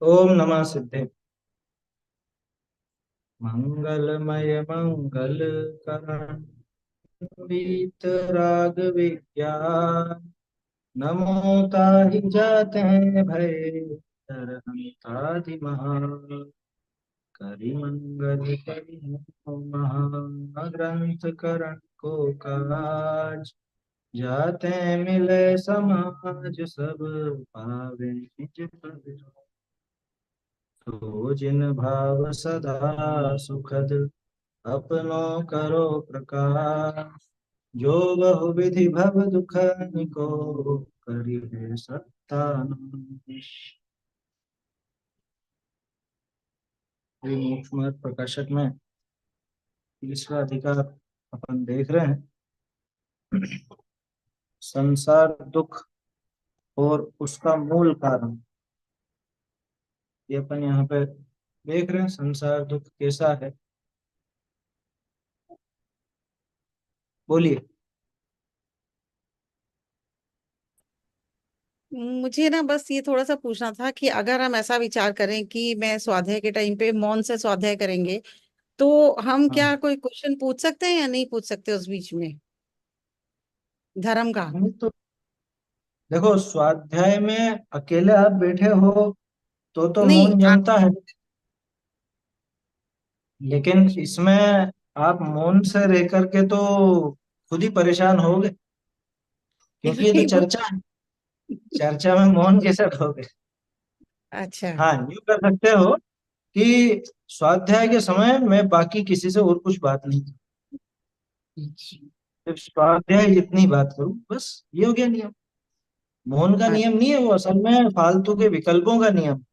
ओम नमः सिद्धे। मंगलमय मंगल करण वीतराग विज्ञान। नमो ताहि जाते भय हर हंतादि महान। करि मंगल करि महाग्रंथ करण को काज। जाते मिले समाज सब पावे निज पद। तो जिन भाव सदा सुखद अपनो करो प्रकाश। जो बहु विधि भव दुख को करिहे सत्तानाश। श्री मोक्षमार्ग प्रकाशक में तीसरा अधिकार अपन देख रहे हैं। संसार दुख और उसका मूल कारण, ये अपन यहाँ पे देख रहे हैं। संसार दुख कैसा है, बोलिए। मुझे ना बस ये थोड़ा सा पूछना था कि अगर हम ऐसा विचार करें कि मैं स्वाध्याय के टाइम पे मौन से स्वाध्याय करेंगे, तो हम हाँ, क्या कोई क्वेश्चन पूछ सकते हैं या नहीं पूछ सकते उस बीच में, धर्म का? नहीं तो देखो, स्वाध्याय में अकेले आप बैठे हो तो नहीं मौन जमता है। लेकिन इसमें आप मौन से रह करके तो खुद ही परेशान होगे, क्योंकि ये तो नहीं वो। चर्चा है। चर्चा में मौन कैसे रहोगे। अच्छा। हाँ, यूं कर सकते हो कि स्वाध्याय के समय मैं बाकी किसी से और कुछ बात नहीं करूं, सिर्फ स्वाध्याय जितनी बात करूं, बस। ये हो गया नियम। मौन का नियम नहीं है वो, असल में फालतू के विकल्पों का नियम।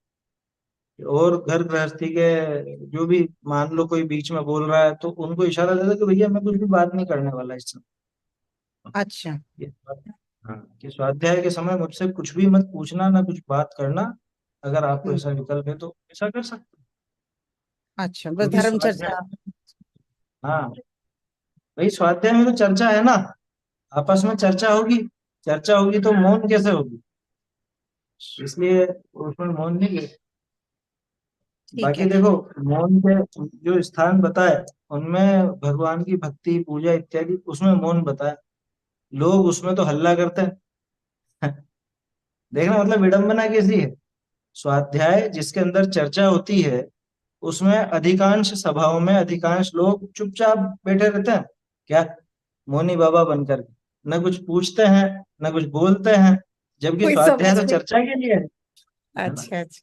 और घर गृहस्थी के जो भी, मान लो कोई बीच में बोल रहा है तो उनको इशारा दे दो कि भैया मैं कुछ भी बात नहीं करने वाला इस समय। अच्छा। ये हाँ, कि स्वाध्याय के समय मुझसे कुछ भी मत पूछना, ना कुछ बात करना। अगर आपको हम्म। ऐसा विकल्प है तो ऐसा कर सकते हो। अच्छा, बस क्योंकि धर्म स्वाध्याय, चर्चा। हाँ भाई, स्वाध्याय में तो चर्चा है ना। आपस में चर्चा होगी। चर्चा होगी तो मौन कैसे होगी। इसलिए उसमें मौन नहीं है। ठीक बाकी है। देखो, मौन के जो स्थान बताए उनमें भगवान की भक्ति पूजा इत्यादि, उसमें मौन बताए। लोग उसमें तो हल्ला करते हैं। देखना मतलब विडंबना कैसी है। स्वाध्याय जिसके अंदर चर्चा होती है, उसमें अधिकांश सभाओं में अधिकांश लोग चुपचाप बैठे रहते हैं। क्या, मौनी बाबा बनकर के न कुछ पूछते हैं, न कुछ बोलते हैं। जबकि कोई स्वाध्याय समझ तो नहीं। चर्चा के लिए है ना। अच्छा अच्छा।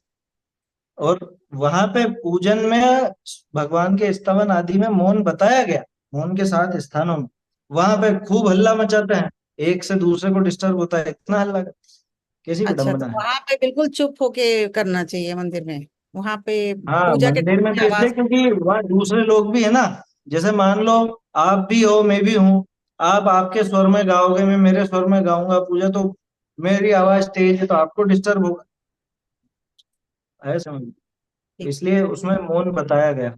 और वहां पे पूजन में, भगवान के स्तवन आदि में मौन बताया गया। मौन के साथ स्थानों में वहां पे खूब हल्ला मचाते हैं। एक से दूसरे को डिस्टर्ब होता है, इतना हल्ला कैसी अच्छा, तो विडंबना है। वहां पे बिल्कुल चुप होके करना चाहिए मंदिर में, वहां पे हाँ, पूजा के मंदिर टाइम में पे तो इसलिए आवाज। क्योंकि वहाँ दूसरे लोग भी है ना। जैसे मान लो आप भी हो, मैं भी हूँ। आप आपके स्वर में गाओगे, मैं मेरे स्वर में गाऊंगा पूजा, तो मेरी आवाज तेज है तो आपको डिस्टर्ब होगा। है समझ। तो ठीक। इसलिए उसमें मौन बताया गया।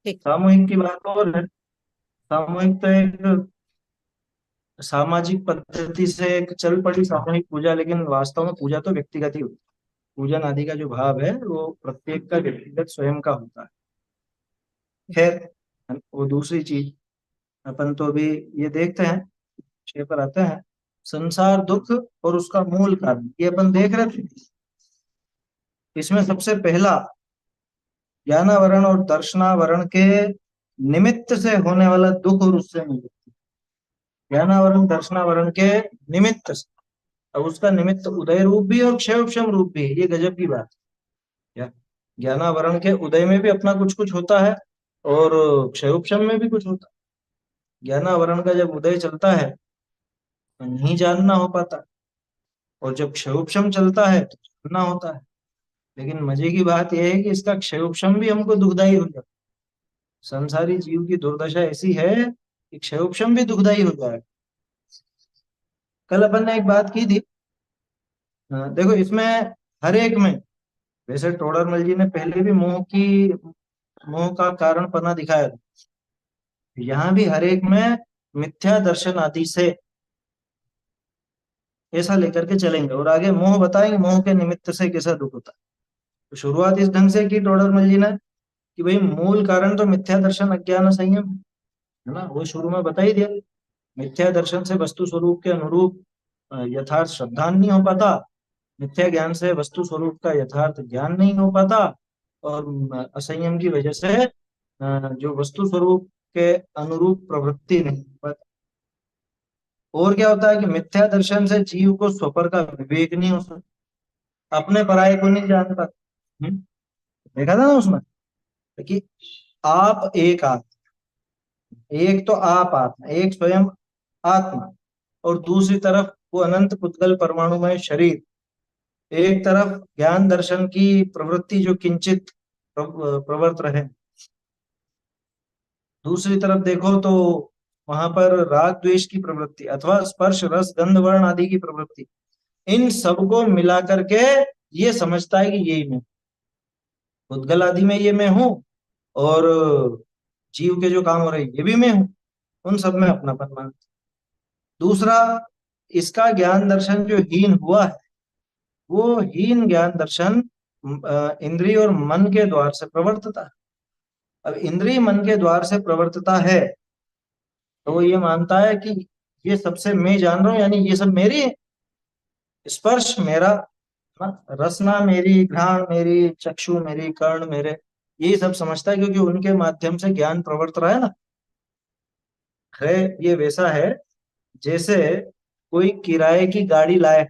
ठीक। सामूहिक की बात और है। सामूहिक तो एक सामाजिक पद्धति से एक चल पड़ी सामूहिक पूजा, लेकिन वास्तव में पूजा तो व्यक्तिगत ही होती है। पूजन आदि का जो भाव है वो प्रत्येक का व्यक्तिगत स्वयं का होता है। खैर, वो दूसरी चीज। अपन तो अभी ये देखते हैं, विषय पर आते हैं। संसार दुख और उसका मूल कारण, ये अपन देख रहे थे। इसमें सबसे पहला, ज्ञानावरण और दर्शनावरण के निमित्त से होने वाला दुख और उससे निवृत्ति। ज्ञानावरण दर्शनावरण के निमित्त से। अब उसका निमित्त उदय रूप भी और क्षयोक्षम रूप भी है, ये गजब की बात है। क्या, ज्ञानावरण के उदय में भी अपना कुछ कुछ होता है, और क्षयोक्षम में भी कुछ होता है। ज्ञानावरण का जब उदय चलता है तो नहीं जानना हो पाता, और जब क्षयोपशम चलता है तो जानना होता है। लेकिन मजे की बात यह है कि इसका क्षयोपशम भी हमको दुखदाई हो जाता है। संसारी जीव की दुर्दशा ऐसी है कि क्षयोपशम भी दुखदाई हो जाएगा। कल अपन ने एक बात की थी। देखो इसमें हर एक में, वैसे टोडरमल जी ने पहले भी मोह का कारण पना दिखाया था। यहाँ भी हर एक में मिथ्या दर्शन आदि से ऐसा लेकर के चलेंगे और आगे मोह बताएंगे, मोह के निमित्त से कैसा दुख होता है। तो शुरुआत इस ढंग से की टोडरमल जी ने कि भाई मूल कारण तो मिथ्या दर्शन अज्ञान संयम है ना, वो शुरू में बता ही दिया। मिथ्या दर्शन से वस्तु स्वरूप के अनुरूप यथार्थ श्रद्धा नहीं हो पाता, मिथ्या ज्ञान से वस्तु स्वरूप का यथार्थ ज्ञान नहीं हो पाता, और असंयम की वजह से जो वस्तु स्वरूप के अनुरूप प्रवृत्ति नहीं हो पाती। और क्या होता है कि मिथ्या दर्शन से जीव को स्वपर का विवेक नहीं हो सकता, अपने पराये को नहीं जान पाता। देखा था ना उसमें कि आप एक आत्मा, एक तो आप आत्मा, एक स्वयं आत्मा, और दूसरी तरफ वो अनंत पुद्गल परमाणुमय शरीर, एक तरफ ज्ञान दर्शन की प्रवृत्ति जो किंचित प्रवर्त रहे, दूसरी तरफ देखो तो वहां पर राग द्वेष की प्रवृत्ति अथवा स्पर्श रस गंध वर्ण आदि की प्रवृत्ति, इन सबको मिला करके ये समझता है कि यही मैं, उद्गल आदि में ये मैं हूँ, और जीव के जो काम हो रहे हैं ये भी मैं हूँ, उन सब में अपनापन मानता। दूसरा, इसका ज्ञान दर्शन जो हीन हुआ है, वो हीन ज्ञान दर्शन इंद्रिय और मन के द्वार से प्रवर्तता है। अब इंद्रिय मन के द्वार से प्रवर्तता है तो वो ये मानता है कि ये सबसे मैं जान रहा हूं, यानी ये सब मेरी है, स्पर्श मेरा, रसना मेरी, घ्राण मेरी, चक्षु मेरी, कर्ण मेरे, यही सब समझता है क्योंकि उनके माध्यम से ज्ञान प्रवर्त रहा है ना। है ये वैसा है जैसे कोई किराए की गाड़ी लाए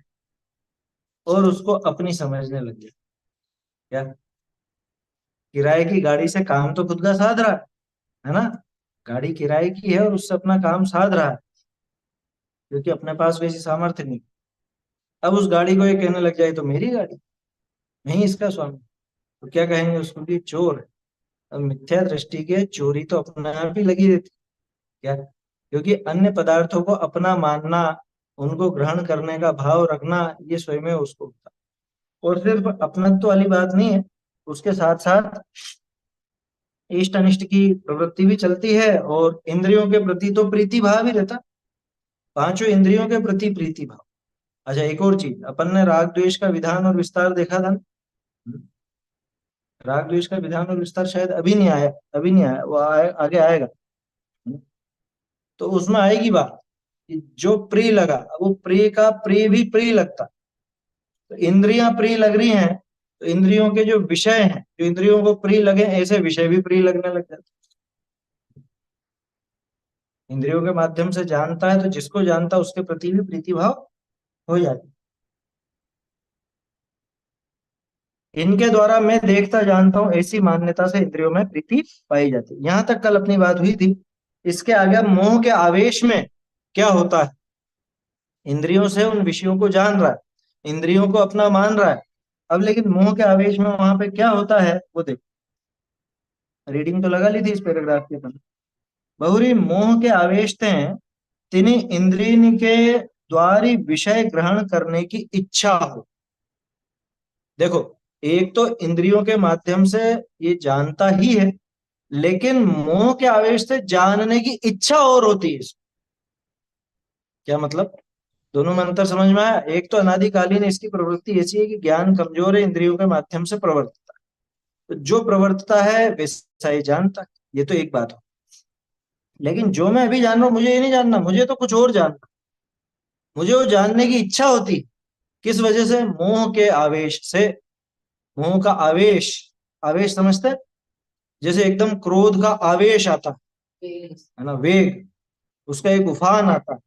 और उसको अपनी समझने लग जाए। क्या, किराए की गाड़ी से काम तो खुद का साध रहा है ना, गाड़ी किराए की है और उससे अपना काम साध रहा है क्योंकि अपने पास वैसी सामर्थ्य नहीं। अब उस गाड़ी को ये कहने लग जाए तो मेरी गाड़ी, मैं ही इसका स्वामी, तो क्या कहेंगे उसको कि चोर है। अब मिथ्या दृष्टि के चोरी तो अपने आप ही लगी रहती। क्या, क्योंकि अन्य पदार्थों को अपना मानना, उनको ग्रहण करने का भाव रखना, ये स्वयं में उसको होता है। और सिर्फ अपनत्व वाली बात नहीं है, उसके साथ साथ इष्ट अनिष्ट की प्रवृत्ति भी चलती है, और इंद्रियों के प्रति तो प्रीति भाव ही रहता, पांचों इंद्रियों के प्रति प्रीति भाव। अच्छा, एक और चीज, अपन ने राग द्वेष का विधान और विस्तार देखा था ना? राग द्वेष का विधान और विस्तार शायद अभी नहीं आया, अभी नहीं आया, वो आगे आएगा। तो उसमें आएगी बात कि जो प्रिय लगा, वो प्रिय का प्रिय भी प्रिय लगता, तो इंद्रियां प्रिय लग रही हैं, तो इंद्रियों के जो विषय हैं, जो इंद्रियों को प्रिय लगे ऐसे विषय भी प्रिय लगने लग जाते। इंद्रियों के माध्यम से जानता है तो जिसको जानता है उसके प्रति भी प्रीति भाव हो जाती। इनके द्वारा मैं देखता जानता हूं, ऐसी मान्यता से इंद्रियों में प्रीति पाई जाती है। यहां तक कल अपनी बात हुई थी। इसके आगे मोह के आवेश में क्या होता है, इंद्रियों से उन विषयों को जान रहा है, इंद्रियों को अपना मान रहा है। अब लेकिन मोह के आवेश में वहां पे क्या होता है वो देखो, रीडिंग तो लगा ली थी इस पैराग्राफ के अपन। बहुरी मोह के आवेश थे, तिनि इंद्रिय के द्वारी विषय ग्रहण करने की इच्छा हो। देखो, एक तो इंद्रियों के माध्यम से ये जानता ही है, लेकिन मोह के आवेश से जानने की इच्छा और होती है। क्या मतलब, दोनों में अंतर समझ में आया? एक तो अनादिकालीन इसकी प्रवृत्ति ऐसी है कि ज्ञान कमजोर है, इंद्रियों के माध्यम से प्रवर्तता है, तो जो प्रवर्तता है वैसा ही जानता है, ये तो एक बात हो। लेकिन जो मैं अभी जान रहा हूं मुझे ये नहीं जानना, मुझे तो कुछ और जानना, मुझे वो जानने की इच्छा होती। किस वजह से? मोह के आवेश से। मोह का आवेश, आवेश समझते हैं? जैसे एकदम क्रोध का आवेश आता है ना, वेग, उसका एक उफान आता है,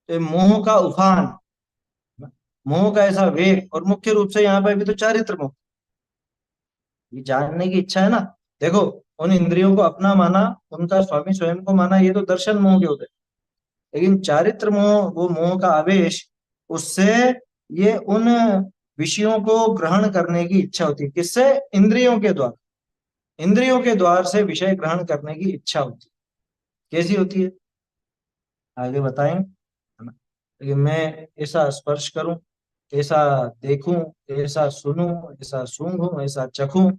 तो ये मोह का उफान, मोह का ऐसा वेग। और मुख्य रूप से यहाँ पे भी तो चारित्र मोह, ये जानने की इच्छा है ना। देखो, उन इंद्रियों को अपना माना, उनका स्वामी स्वयं को माना, ये तो दर्शन मोह के होते हैं। लेकिन चारित्र मोह, वो मोह का आवेश, उससे ये उन विषयों को ग्रहण करने की इच्छा होती है। किससे? इंद्रियों के द्वारा, इंद्रियों के द्वार से विषय ग्रहण करने की इच्छा होती है। कैसी होती है आगे बताएंगे, है ना? लेकिन मैं ऐसा स्पर्श करूं, ऐसा देखूं, ऐसा सुनूं, ऐसा सूंघूं, ऐसा चखूं,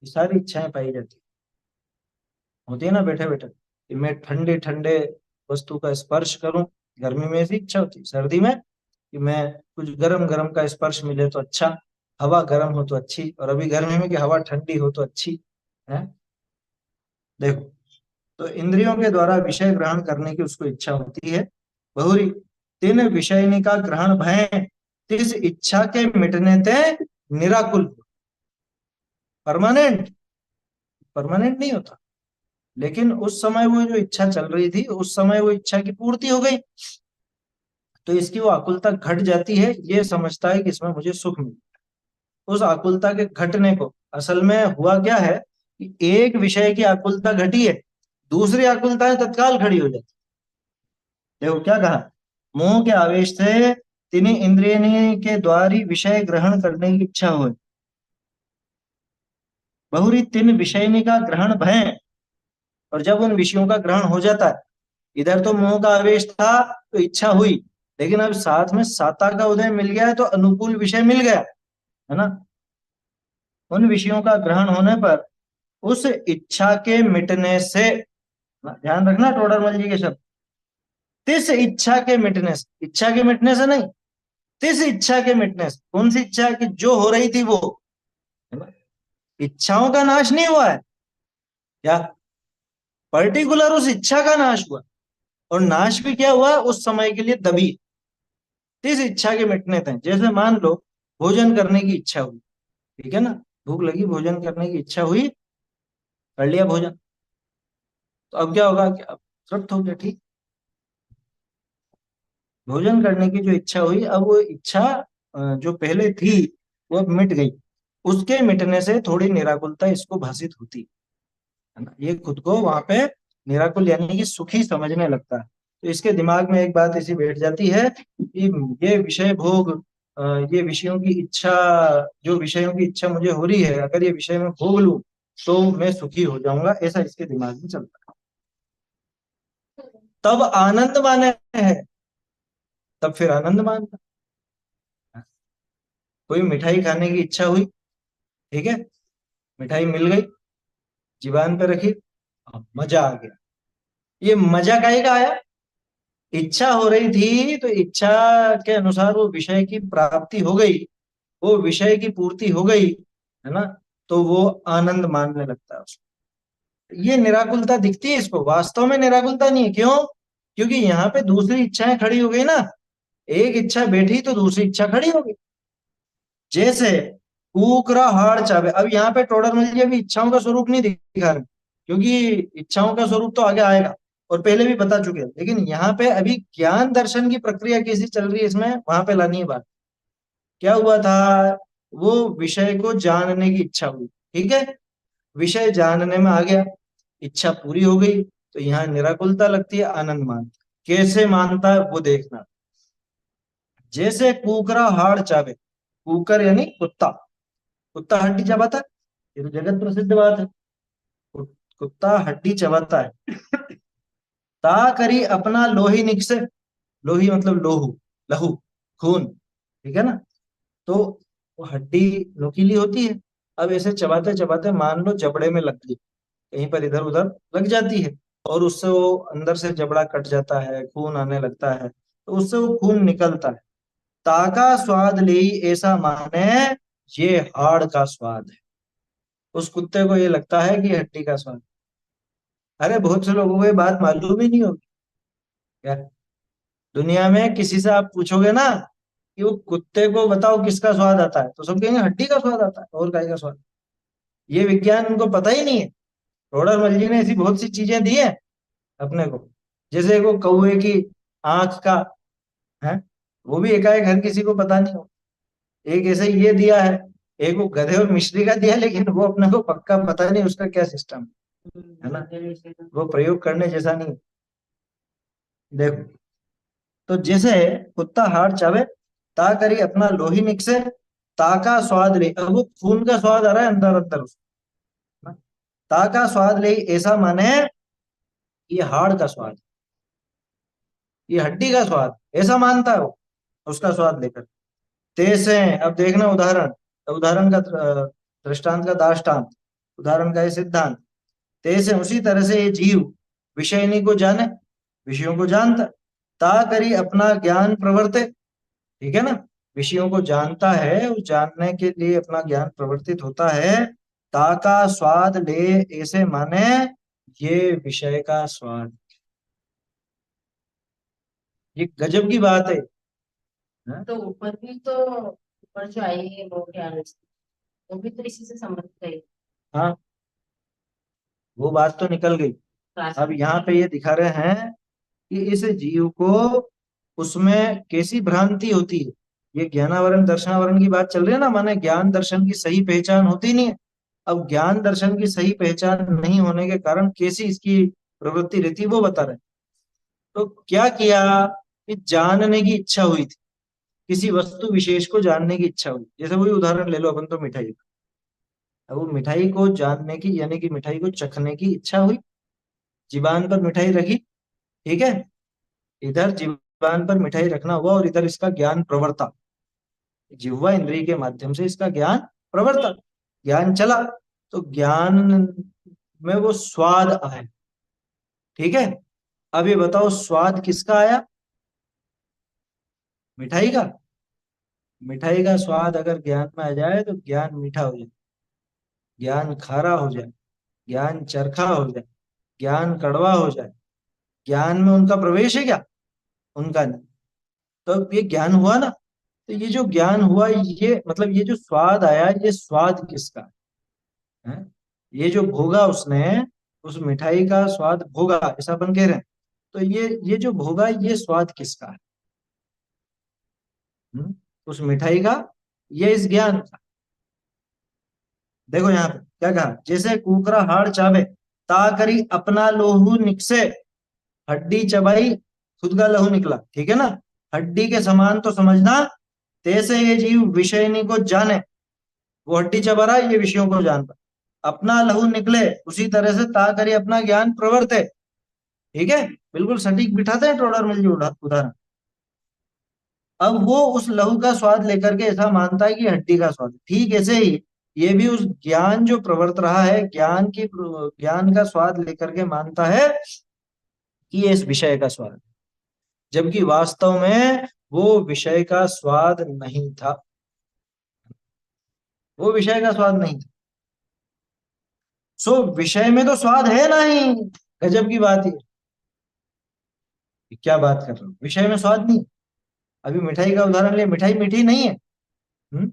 ये सारी इच्छाएं पाई जाती होती है ना बैठे बैठे, कि मैं ठंडे ठंडे वस्तु का स्पर्श करूं, गर्मी में ऐसी इच्छा होती है, सर्दी में कि मैं कुछ गरम गरम का स्पर्श मिले तो अच्छा, हवा गर्म हो तो अच्छी, और अभी गर्मी में कि हवा ठंडी हो तो अच्छी है। देखो, तो इंद्रियों के द्वारा विषय ग्रहण करने की उसको इच्छा होती है। बहुरी तीन विषयनी का ग्रहण भय, तिस इच्छा के मिटने ते निराकुल। परमानेंट, परमानेंट नहीं होता, लेकिन उस समय वो जो इच्छा चल रही थी उस समय वो इच्छा की पूर्ति हो गई, तो इसकी वो आकुलता घट जाती है, ये समझता है कि इसमें मुझे सुख मिले। उस आकुलता के घटने को, असल में हुआ क्या है कि एक विषय की आकुलता घटी है, दूसरी आकुलताएं तत्काल खड़ी हो जाती। देखो क्या कहा, मोह के आवेश से तिन्हीं इंद्रिय के द्वारी विषय ग्रहण करने की इच्छा हो, बहुरी तीन विषयनी का ग्रहण भय। और जब उन विषयों का ग्रहण हो जाता है, इधर तो मोह का आवेश था तो इच्छा हुई, लेकिन अब साथ में साता का उदय मिल गया है तो अनुकूल विषय मिल गया है ना। उन विषयों का ग्रहण होने पर उस इच्छा के मिटने से, ध्यान रखना टोडरमल जी के शब्द, तिस इच्छा के मिटने से, इच्छा के मिटने से नहीं, तिस इच्छा के मिटने से। कौन सी इच्छा की जो हो रही थी वो, है ना? इच्छाओं का नाश नहीं हुआ है, क्या पर्टिकुलर उस इच्छा का नाश हुआ, और नाश भी क्या हुआ, उस समय के लिए दबी। तिस इच्छा के मिटने थे, जैसे मान लो भोजन करने की इच्छा हुई, ठीक है ना, भूख लगी, भोजन करने की इच्छा हुई, कर लिया भोजन, तो अब क्या होगा कि अब तृप्त हो गया, ठीक। भोजन करने की जो इच्छा हुई, अब वो इच्छा जो पहले थी वो अब मिट गई, उसके मिटने से थोड़ी निराकुलता इसको भासित होती है ना, ये खुद को वहां पे निराकुल यानी कि सुखी समझने लगता है। तो इसके दिमाग में एक बात ऐसी बैठ जाती है कि ये विषय भोग, ये विषयों की इच्छा, जो विषयों की इच्छा मुझे हो रही है, अगर ये विषय में भोग लूं तो मैं सुखी हो जाऊंगा, ऐसा इसके दिमाग में चलता है। तब आनंद माने है, तब फिर आनंद मानता। कोई मिठाई खाने की इच्छा हुई, ठीक है, मिठाई मिल गई, जीवान पे रखी, अब मजा आ गया। ये मजा काहे का आया, इच्छा हो रही थी तो इच्छा के अनुसार वो विषय की प्राप्ति हो गई, वो विषय की पूर्ति हो गई, है ना, तो वो आनंद मानने लगता है उसको। ये निराकुलता दिखती है इसको, वास्तव में निराकुलता नहीं है, क्यों, क्योंकि यहाँ पे दूसरी इच्छाएं खड़ी हो गई ना, एक इच्छा बैठी तो दूसरी इच्छा खड़ी हो गई। जैसे कुकरा हाड़ चावे, अब यहाँ पे टोडर मल जी अभी इच्छाओं का स्वरूप नहीं दिखा रहे, क्योंकि इच्छाओं का स्वरूप तो आगे आएगा और पहले भी बता चुके हैं, लेकिन यहाँ पे अभी ज्ञान दर्शन की प्रक्रिया कैसी चल रही है इसमें, वहां पे लानी है बात। क्या हुआ था, वो विषय को जानने की इच्छा हुई, ठीक है, विषय जानने में आ गया, इच्छा पूरी हो गई, तो यहाँ निराकुलता लगती है, आनंद मानता। कैसे मानता है वो देखना। जैसे कुकरा हाड़ चावे, कुकर यानी कुत्ता, कुत्ता हड्डी चबाता है, ये तो जगत प्रसिद्ध बात है, कुत्ता हड्डी चबाता है। ता करी अपना लोही निकसे, लोही मतलब लोहू, लहू, खून, ठीक है ना, तो वो हड्डी नुकीली होती है, अब ऐसे चबाते चबाते मान लो जबड़े में लग गई, कहीं पर इधर उधर लग जाती है, और उससे वो अंदर से जबड़ा कट जाता है, खून आने लगता है, तो उससे वो खून निकलता है। ताका स्वाद ले ऐसा माने, ये हाड़ का स्वाद है। उस कुत्ते को ये लगता है कि हड्डी का स्वाद। अरे बहुत से लोगों को ये बात मालूम ही नहीं होगी, क्या, दुनिया में किसी से आप पूछोगे ना कि वो कुत्ते को बताओ किसका स्वाद आता है, तो सब कहेंगे हड्डी का स्वाद आता है, और काय का स्वाद। ये विज्ञान उनको पता ही नहीं है। रोडर मल जी ने ऐसी बहुत सी चीजें दी है अपने को, जैसे वो कौवे की आंख का है, वो भी एकाएक हर किसी को पता नहीं हो। एक ऐसे ये दिया है, एक वो गधे और मिश्री का दिया, लेकिन वो अपने को पक्का पता नहीं उसका क्या सिस्टम है ना, वो प्रयोग करने जैसा नहीं। देखो, तो जैसे कुत्ता हाड़ चावे, ता करी अपना लोही निकसे, ता का स्वाद ले, अब वो खून का स्वाद आ रहा है अंदर अंदर उसको, ना? ता का स्वाद ले ऐसा माने ये हाड़ का स्वाद, ये हड्डी का स्वाद, ऐसा मानता है वो उसका स्वाद लेकर। तैसे, अब देखना उदाहरण, उदाहरण का दृष्टांत का दाष्टांत, उदाहरण का ये सिद्धांत। तैसे उसी तरह से ये जीव विषयनी को जाने, विषयों को जानता है। ता करी अपना ज्ञान प्रवर्ते, ठीक है ना। विषयों को जानता है, उस जानने के लिए अपना ज्ञान प्रवर्तित होता है। ता का स्वाद ले, ऐसे माने ये विषय का स्वाद। ये गजब की बात है। हाँ? तो ऊपर भी तो, ऊपर जो आई है वो क्या है, वो भी तो इसी से संबंधित है। हाँ, वो बात तो निकल गई। अब यहाँ पे ये दिखा रहे हैं कि इस जीव को उसमें कैसी भ्रांति होती है। ये ज्ञानावरण दर्शनावरण की बात चल रही है ना, माने ज्ञान दर्शन की सही पहचान होती नहीं है। अब ज्ञान दर्शन की सही पहचान नहीं होने के कारण कैसी इसकी प्रवृत्ति रहती है वो बता रहे हैं। तो क्या किया कि जानने की इच्छा हुई थी, किसी वस्तु विशेष को जानने की इच्छा हुई। जैसे वही उदाहरण ले लो अपन, तो मिठाई। अब वो मिठाई को जानने की यानी कि मिठाई को चखने की इच्छा हुई, जीबान पर मिठाई रखी, ठीक है। इधर जीबान पर मिठाई रखना हुआ और इधर इसका ज्ञान प्रवर्ता, जिह्वा इंद्रिय के माध्यम से इसका ज्ञान प्रवर्ता, ज्ञान चला। तो ज्ञान में वो स्वाद आए, ठीक है। अब ये बताओ स्वाद किसका आया? मिठाई का। मिठाई का स्वाद अगर ज्ञान में आ जाए तो ज्ञान मीठा हो जाए, ज्ञान खारा हो जाए, ज्ञान चरखा हो जाए, ज्ञान कड़वा हो जाए। ज्ञान में उनका प्रवेश है क्या? उनका नहीं। तो ये ज्ञान हुआ ना। तो ये जो ज्ञान हुआ, ये मतलब ये जो स्वाद आया, ये स्वाद किसका है? ये जो भोगा उसने, उस मिठाई का स्वाद भोगा, ऐसा अपन कह रहे हैं। तो ये जो भोगा, ये स्वाद किसका है? उस मिठाई का, ये इस ज्ञान का। देखो यहाँ पे क्या कहा, जैसे कुकरा हाड़ चावे, ता करी अपना लोहू निकसे, हड्डी चबाई खुद का लहू निकला, ठीक है ना। हड्डी के समान तो समझना, तैसे ये जीव विषयनी को जाने। वो हड्डी चबा रहा है, ये विषयों को जानता। अपना लहू निकले, उसी तरह से ता करी अपना ज्ञान प्रवर्ते, ठीक है। बिल्कुल सटीक बिठाते हैं टोडर मिल उदाहरण। अब वो उस लहू का स्वाद लेकर के ऐसा मानता है कि हड्डी का स्वाद है। ठीक ऐसे ही ये भी उस ज्ञान जो प्रवर्त रहा है, ज्ञान का स्वाद लेकर के मानता है कि ये इस विषय का स्वाद है, जबकि वास्तव में वो विषय का स्वाद नहीं था। वो विषय का स्वाद नहीं था। सो विषय में तो स्वाद है नहीं। गजब की बात है। क्या बात कर रहे हो, विषय में स्वाद नहीं। अभी मिठाई का उदाहरण ले, मिठाई मीठी नहीं है। हम्म?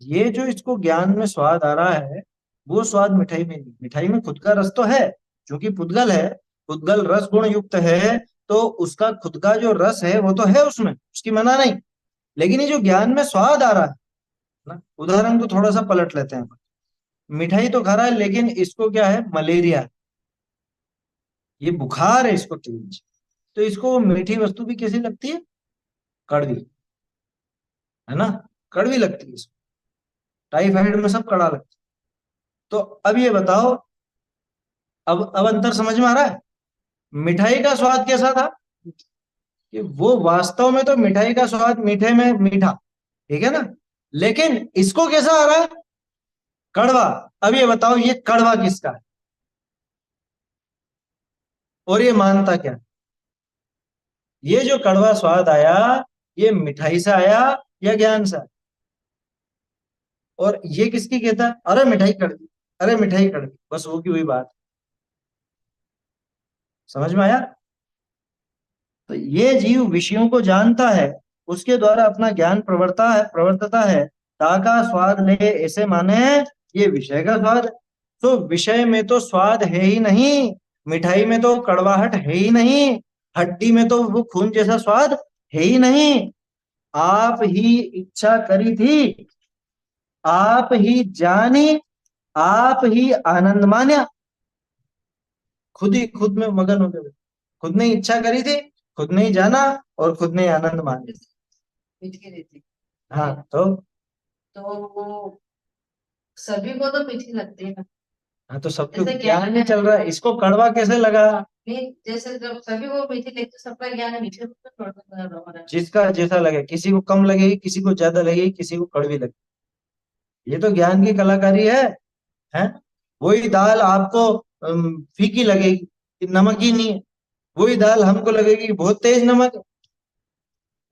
ये जो इसको ज्ञान में स्वाद आ रहा है, वो स्वाद मिठाई में नहीं। मिठाई में खुद का रस तो है, क्योंकि पुद्गल है, पुद्गल रस गुण युक्त है, तो उसका खुद का जो रस है वो तो है उसमें, उसकी मना नहीं। लेकिन ये जो ज्ञान में स्वाद आ रहा है ना, उदाहरण को थोड़ा सा पलट लेते हैं। मिठाई तो खा रहा है, लेकिन इसको क्या है, मलेरिया, ये बुखार है इसको तेज। तो इसको मीठी वस्तु भी कैसी लगती है? कड़वी, है ना। कड़वी लगती है इसको। टाइफाइड में सब कड़ा लगता है। तो अब ये बताओ, अब अंतर समझ में आ रहा है। मिठाई का स्वाद कैसा था कि वो वास्तव में तो मिठाई का स्वाद मीठे में मीठा, ठीक है ना। लेकिन इसको कैसा आ रहा है? कड़वा। अब ये बताओ ये कड़वा किसका है? और ये मानता क्या? ये जो कड़वा स्वाद आया, ये मिठाई से आया या ज्ञान से आया? और ये किसकी कहता है, अरे मिठाई कड़वी, अरे मिठाई कड़वी, बस वो की हुई बात। समझ में आया? तो ये जीव विषयों को जानता है, उसके द्वारा अपना ज्ञान प्रवर्तता है। ता का स्वाद ले, ऐसे माने ये विषय का स्वाद है। तो विषय में तो स्वाद है ही नहीं, मिठाई में तो कड़वाहट है ही नहीं, हड्डी में तो वो खून जैसा स्वाद है ही नहीं। आप ही इच्छा करी थी, आप ही जानी, आप ही आनंद मान्या। खुद ही खुद में मगन हो गए। खुद ने इच्छा करी थी, खुद ने ही जाना, और खुद ने ही आनंद माना। मीठी रहती। हाँ तो। तो वो सभी को तो मीठी लगती है ना। हाँ तो सबको जैसे ज्ञान नहीं चल रहा है, इसको कड़वा कैसे लगा? नहीं, जैसे जब सभी को मीठी लगती है, सबका ज्ञान है मीठे में, तो थोड़ा सा हमारा। जिसका जैसा लगे, किसी को कम लगेगी, किसी को ज्यादा लगेगी, किसी को कड़वी लगेगी। ये तो ज्ञान की कलाकारी है। वही दाल आपको फीकी लगेगी कि नमक ही नहीं है, वही दाल हमको लगेगी कि बहुत तेज नमक है।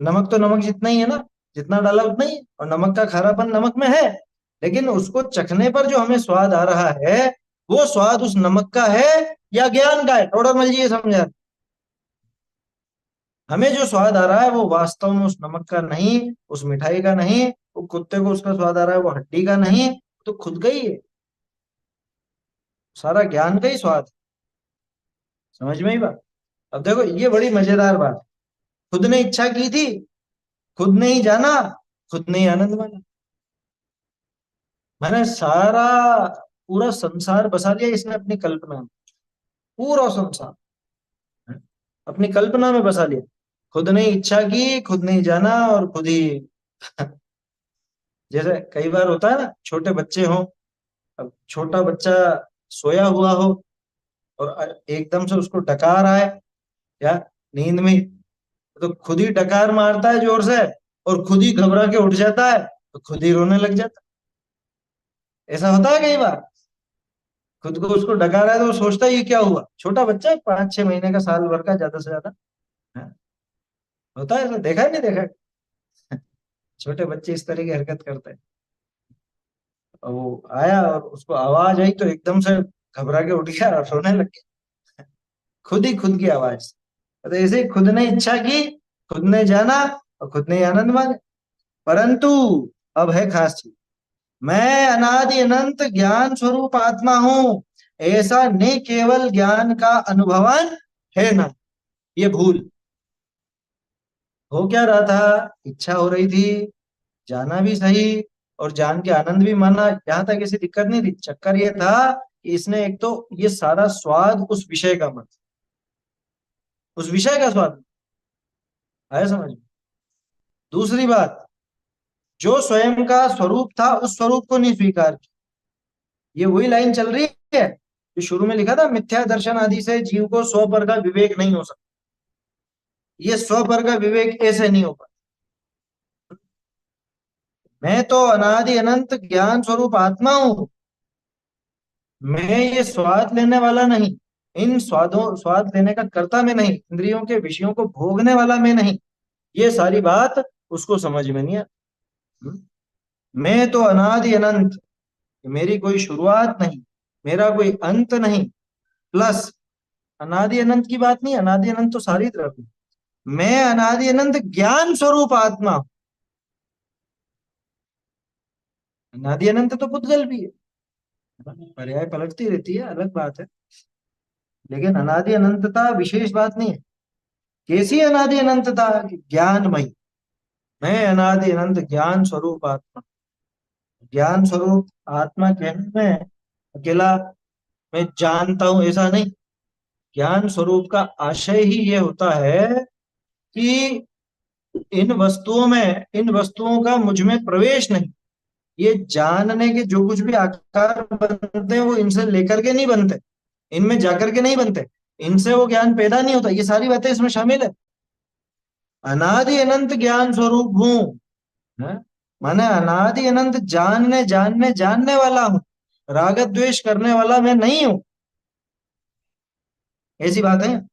नमक तो नमक जितना ही है ना, जितना डाला उतना ही है, और नमक का खारापन नमक में है। लेकिन उसको चखने पर जो हमें स्वाद आ रहा है, वो स्वाद उस नमक का है या ज्ञान का है, टोडरमल जी ये समझा। हमें जो स्वाद आ रहा है वो वास्तव में उस नमक का नहीं, उस मिठाई का नहीं, वो कुत्ते को उसका स्वाद आ रहा है वो हड्डी का नहीं, तो खुद का ही है, सारा ज्ञान का ही स्वाद है। समझ में ही बात। अब देखो ये बड़ी मजेदार बात है। खुद ने इच्छा की थी, खुद ने ही जाना, खुद ने ही आनंद माना। मैंने सारा पूरा संसार बसा लिया इसने अपनी कल्पना में, पूरा संसार अपनी कल्पना में बसा लिया। खुद ने इच्छा की, खुद ने ही जाना, और खुद ही जैसे कई बार होता है ना, छोटे बच्चे हों, अब छोटा बच्चा सोया हुआ हो और एकदम से उसको डकार आए, या नींद में, तो खुद ही डकार मारता है जोर से, और खुद ही घबरा के उठ जाता है, तो खुद ही रोने लग जाता है। ऐसा होता है कई बार। खुद को उसको डकार है तो वो सोचता है ये क्या हुआ, छोटा बच्चा है, 5-6 महीने का, साल भर का ज्यादा से ज्यादा है। होता है ऐसा, देखा है नहीं देखा है? छोटे बच्चे इस तरह की हरकत करते हैं। और वो आया और उसको आवाज आई तो एकदम से घबरा के उठ गया और रोने लग गया, खुद ही खुद की आवाज से। तो ऐसे ही खुद ने इच्छा की, खुद ने जाना, और खुद ने ही आनंद माने। परंतु अब है खास चीज, मैं अनादि अनंत ज्ञान स्वरूप आत्मा हूं, ऐसा ने केवल ज्ञान का अनुभवन है ना। ये भूल। हो क्या रहा था, इच्छा हो रही थी, जाना भी सही, और जान के आनंद भी माना, यहां तक ऐसी दिक्कत नहीं थी। चक्कर ये था कि इसने एक तो ये सारा स्वाद उस विषय का मत, उस विषय का स्वाद आया समझ में। दूसरी बात, जो स्वयं का स्वरूप था उस स्वरूप को नहीं स्वीकार किया। ये वही लाइन चल रही है जो शुरू में लिखा था, मिथ्या दर्शन आदि से जीव को स्व पर का विवेक नहीं हो सकता। ये स्व पर का विवेक ऐसे नहीं हो पाता। मैं तो अनादि अनंत ज्ञान स्वरूप आत्मा हूं, मैं ये स्वाद लेने वाला नहीं, इन स्वादों स्वाद लेने का कर्ता मैं नहीं, इंद्रियों के विषयों को भोगने वाला मैं नहीं। ये सारी बात उसको समझ में नहीं आती। मैं तो अनादि अनंत, मेरी कोई शुरुआत नहीं, मेरा कोई अंत नहीं, प्लस अनादि अनंत की बात नहीं, अनादि अनंत तो सारी तरफ है। मैं अनादि अनंत ज्ञान स्वरूप आत्मा हूं। अनादि अनंत तो पुद्गल भी है, पर्याय पलटती रहती है, अलग बात है। लेकिन अनादि अनंतता विशेष बात नहीं है। कैसी अनादि अनंतता, ज्ञानमयी। मैं अनादि अनंत ज्ञान स्वरूप आत्मा। ज्ञान स्वरूप आत्मा कहने में अकेला मैं जानता हूं ऐसा नहीं। ज्ञान स्वरूप का आशय ही ये होता है कि इन वस्तुओं का मुझ में प्रवेश नहीं। ये जानने के जो कुछ भी आकार बनते हैं वो इनसे लेकर के नहीं बनते, इनमें जाकर के नहीं बनते, इनसे वो ज्ञान पैदा नहीं होता। ये सारी बातें इसमें शामिल है। अनादि अनंत ज्ञान स्वरूप हूं, है? माने अनादि अनंत जानने जानने जानने वाला हूं, राग द्वेष करने वाला मैं नहीं हूं। ऐसी बात है।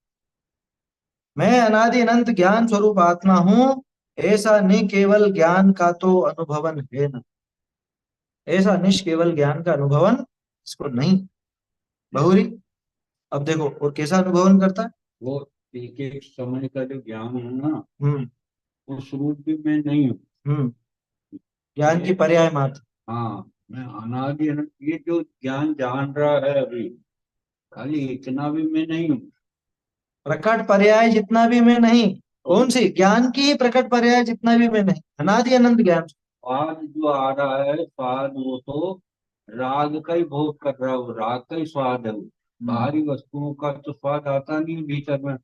मैं अनादि अनंत ज्ञान स्वरूप आत्मा हूं, ऐसा नहीं केवल ज्ञान का तो अनुभवन है ना। ऐसा निष्केवल ज्ञान का अनुभवन इसको नहीं। बहुरी। अब देखो और कैसा अनुभवन करता है। वो एक एक समय का जो ज्ञान है ना, हम्म। उस रूप भी मैं नहीं हूँ। हम्म। ज्ञान की मैं पर्याय मात्र। हाँ, मैं अनादि अनंत, ये जो ज्ञान जान रहा है अभी, खाली इतना भी मैं नहीं हूँ। प्रकट पर्याय जितना भी मैं नहीं। कौन सी ज्ञान की प्रकट पर्याय जितना भी मैं नहीं, अनादि अनंत ज्ञान। स्वाद जो आ रहा है, स्वाद वो तो राग का ही भोग कर रहा है, वो राग का ही स्वाद है वो। बाहरी वस्तुओं का तो स्वाद आता नहीं भीतर में।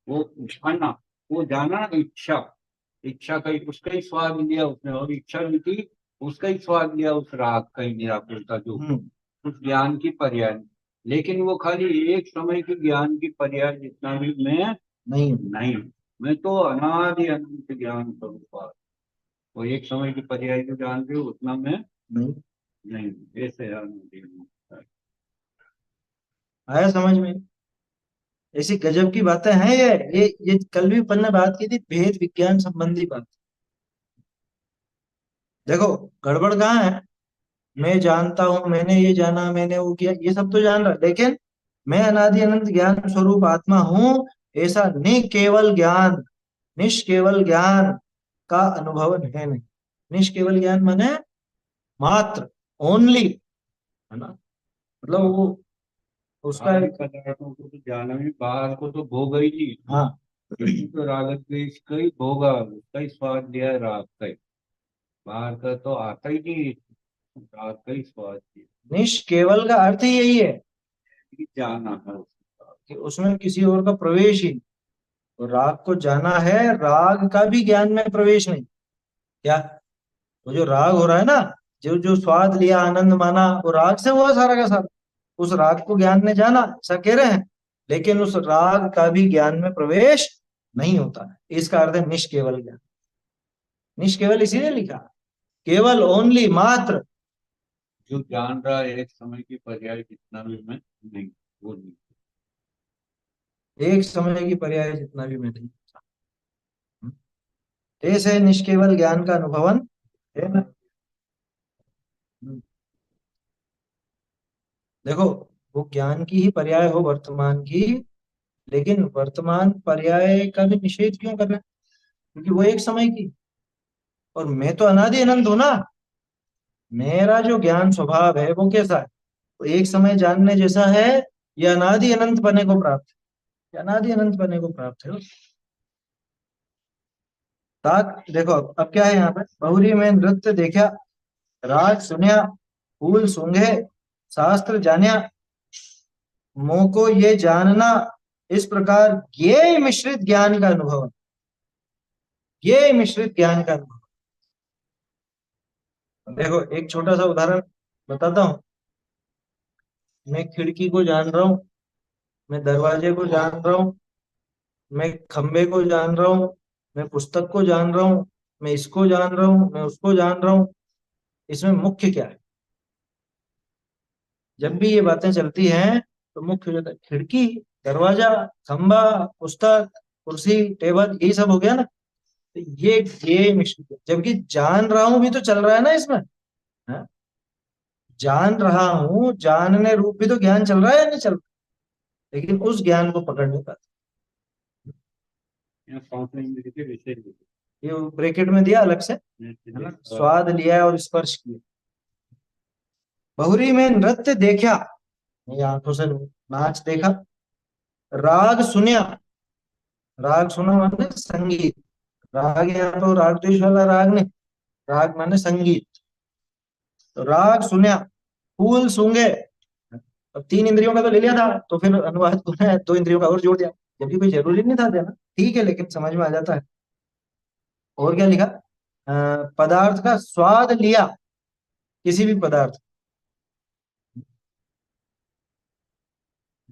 वो जाना, वो जाना ना, इच्छा, इच्छा का ही, उसका ही स्वाद लिया उसने, और इच्छा भी थी, उसका ही स्वाद लिया, उस राग का ही निराकुर का, जो हम्म। उस ज्ञान की पर्याय। लेकिन वो खाली एक समय के ज्ञान की पर्याय जितना भी मैं नहीं। नहीं हूँ। मैं तो अनादि अनंत ज्ञान स्वरूप। वो एक समय की पर्याय जो जानते हो उतना मैं नहीं। नहीं हूँ। ऐसे है अनादि अनंत। आया समझ में। ऐसी गजब की बातें हैं ये कल भी अपन ने बात की थी, भेद विज्ञान संबंधी बात। देखो गड़बड़ कहाँ है, मैं जानता हूं, मैंने ये जाना, मैंने वो किया, ये सब तो जान रहा, लेकिन मैं अनादि अनंत ज्ञान स्वरूप आत्मा हूं, ऐसा निकेवल ज्ञान, निष्केवल ज्ञान का अनुभव है नहीं। निष्केवल ज्ञान माने मात्र, ओनली, है ना, मतलब वो उसका बाहरी पदार्थों को तो जाना ही, बाहर को तो भोगा ही नहीं। हाँ तो राग द्वेष का ही भोगा, उसका ही स्वाद लिया है राग का ही। बाहर का तो आता ही नहीं, राग का ही स्वाद लिया। निष्केवल का अर्थ ही यही है ये जाना है। कि उसमें किसी और का प्रवेश ही नहीं। तो राग को जाना है, राग का भी ज्ञान में प्रवेश नहीं। क्या, वो जो राग हो रहा है ना, जो जो स्वाद लिया, आनंद माना, वो राग से हुआ सारा का सारा। उस राग को ज्ञान ने जाना, ऐसा कह रहे हैं, लेकिन उस राग का भी ज्ञान में प्रवेश नहीं होता है। इसका अर्थ है निष्केवल ज्ञान। निष्केवल इसीलिए लिखा, केवल, ओनली, मात्र। जो जान रहा है एक समय की पर्याय जितना भी मैं नहीं, वो नहीं। एक समय की पर्याय जितना भी मैं नहीं। ऐसे निष्केवल ज्ञान का अनुभवन है ना। देखो, वो ज्ञान की ही पर्याय हो वर्तमान की, लेकिन वर्तमान पर्याय का भी निषेध क्यों कर रहे हैं? क्योंकि वो एक समय की, और मैं तो अनादि अनंत हूं ना। मेरा जो ज्ञान स्वभाव है वो कैसा है? तो एक समय जानने जैसा है, या अनादि अनंत बने को प्राप्त है? या अनादि अनंत बने को प्राप्त है। ताक देखो, अब क्या है यहाँ पे, बहुरी में नृत्य देखा, राग सुन्या, फूल सूंघे, शास्त्र जान्या, मोह को ये जानना, इस प्रकार ये मिश्रित ज्ञान का अनुभव, ये मिश्रित ज्ञान का अनुभव। देखो एक छोटा सा उदाहरण बताता हूँ। मैं खिड़की को जान रहा हूँ, मैं दरवाजे को जान रहा हूँ, मैं खंबे को जान रहा हूँ, मैं पुस्तक को जान रहा हूँ, मैं इसको जान रहा हूँ, मैं उसको जान रहा हूँ। इसमें मुख्य क्या है? जब भी ये बातें चलती हैं तो मुख्य हो जाता है खिड़की, दरवाजा, खंबा, पुस्तक, कुर्सी, टेबल, यही सब हो गया ना। तो ये मिश्रित है। जबकि जान रहा हूं भी तो चल रहा है ना इसमें, है? जान रहा हूं, जानने रूप भी तो ज्ञान चल रहा है या नहीं चल रहा? लेकिन उस ज्ञान को पकड़ नहीं पाते। यहाँ पांच इंद्रिय के विषय लिखे। ये ब्रैकेट में दिया अलग से, है ना, स्वाद लिया है और स्पर्श किया। बहुरी में नृत्य देखा, ये आंखों से नाच देखा, राग सुनिया, राग सुना माने संगीत, राग यहाँ तो राग द्वेष वाला राग नहीं, राग माने संगीत। तो राग सुनिया, फूल सूंघे। अब तीन इंद्रियों का तो ले लिया था, तो फिर अनुवाद को है दो इंद्रियों का और जोड़ दिया, जबकि कोई जरूरी नहीं था देना, ठीक है, लेकिन समझ में आ जाता है। और क्या लिखा? पदार्थ का स्वाद लिया, किसी भी पदार्थ,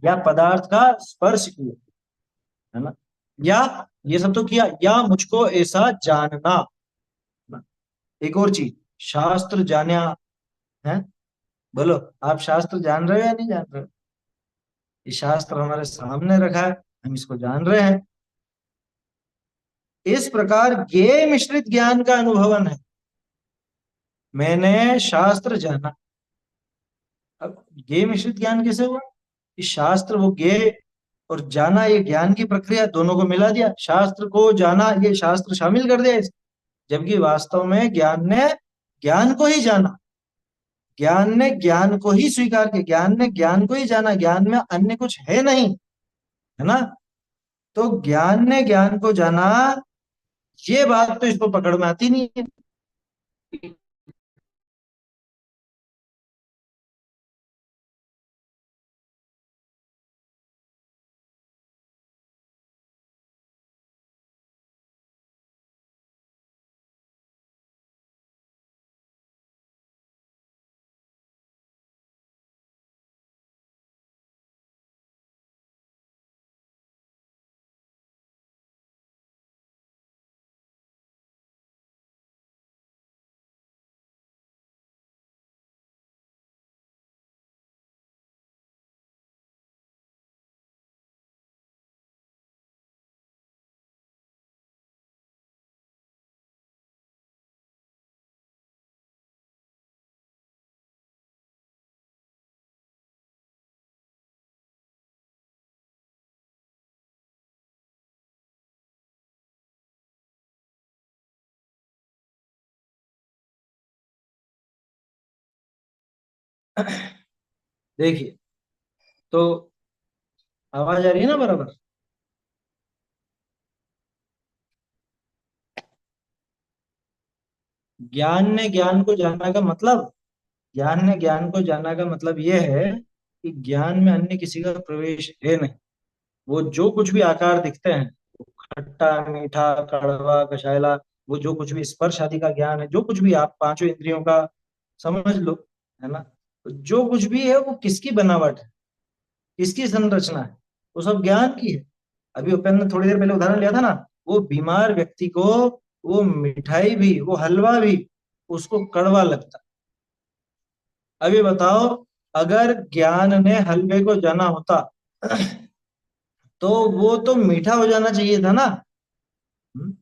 या पदार्थ का स्पर्श किया, है ना, या ये सब तो किया, या मुझको ऐसा जानना ना। एक और चीज, शास्त्र जाना है। बोलो, आप शास्त्र जान रहे हो या नहीं जान रहे हो? ये शास्त्र हमारे सामने रखा है, हम इसको जान रहे हैं। इस प्रकार ये मिश्रित ज्ञान का अनुभवन है। मैंने शास्त्र जाना। अब ये मिश्रित ज्ञान कैसे हुआ? कि शास्त्र वो गे और जाना, ये ज्ञान की प्रक्रिया, दोनों को मिला दिया, शास्त्र को जाना, ये शास्त्र शामिल कर दिया इसमें। जबकि वास्तव में ज्ञान ने ज्ञान को ही जाना, ज्ञान ने ज्ञान को ही स्वीकार किया, ज्ञान ने ज्ञान को ही जाना, ज्ञान में अन्य कुछ है नहीं, है ना। तो ज्ञान ने ज्ञान को जाना, ये बात तो इसको पकड़ में आती नहीं है। देखिए, तो आवाज आ रही है ना बराबर? ज्ञान ने ज्ञान को जाना का मतलब, ज्ञान ने ज्ञान को जाना का मतलब यह है कि ज्ञान में अन्य किसी का प्रवेश है नहीं। वो जो कुछ भी आकार दिखते हैं, खट्टा मीठा कड़वा कषायला, वो जो कुछ भी स्पर्श आदि का ज्ञान है, जो कुछ भी आप पांचों इंद्रियों का समझ लो, है ना, तो जो कुछ भी है वो किसकी बनावट है, किसकी संरचना है, वो सब ज्ञान की है। अभी अपन ने थोड़ी देर पहले उदाहरण लिया था ना, वो बीमार व्यक्ति को वो मिठाई भी, वो हलवा भी उसको कड़वा लगता। अभी बताओ, अगर ज्ञान ने हलवे को जाना होता तो वो तो मीठा हो जाना चाहिए था ना। हम्म?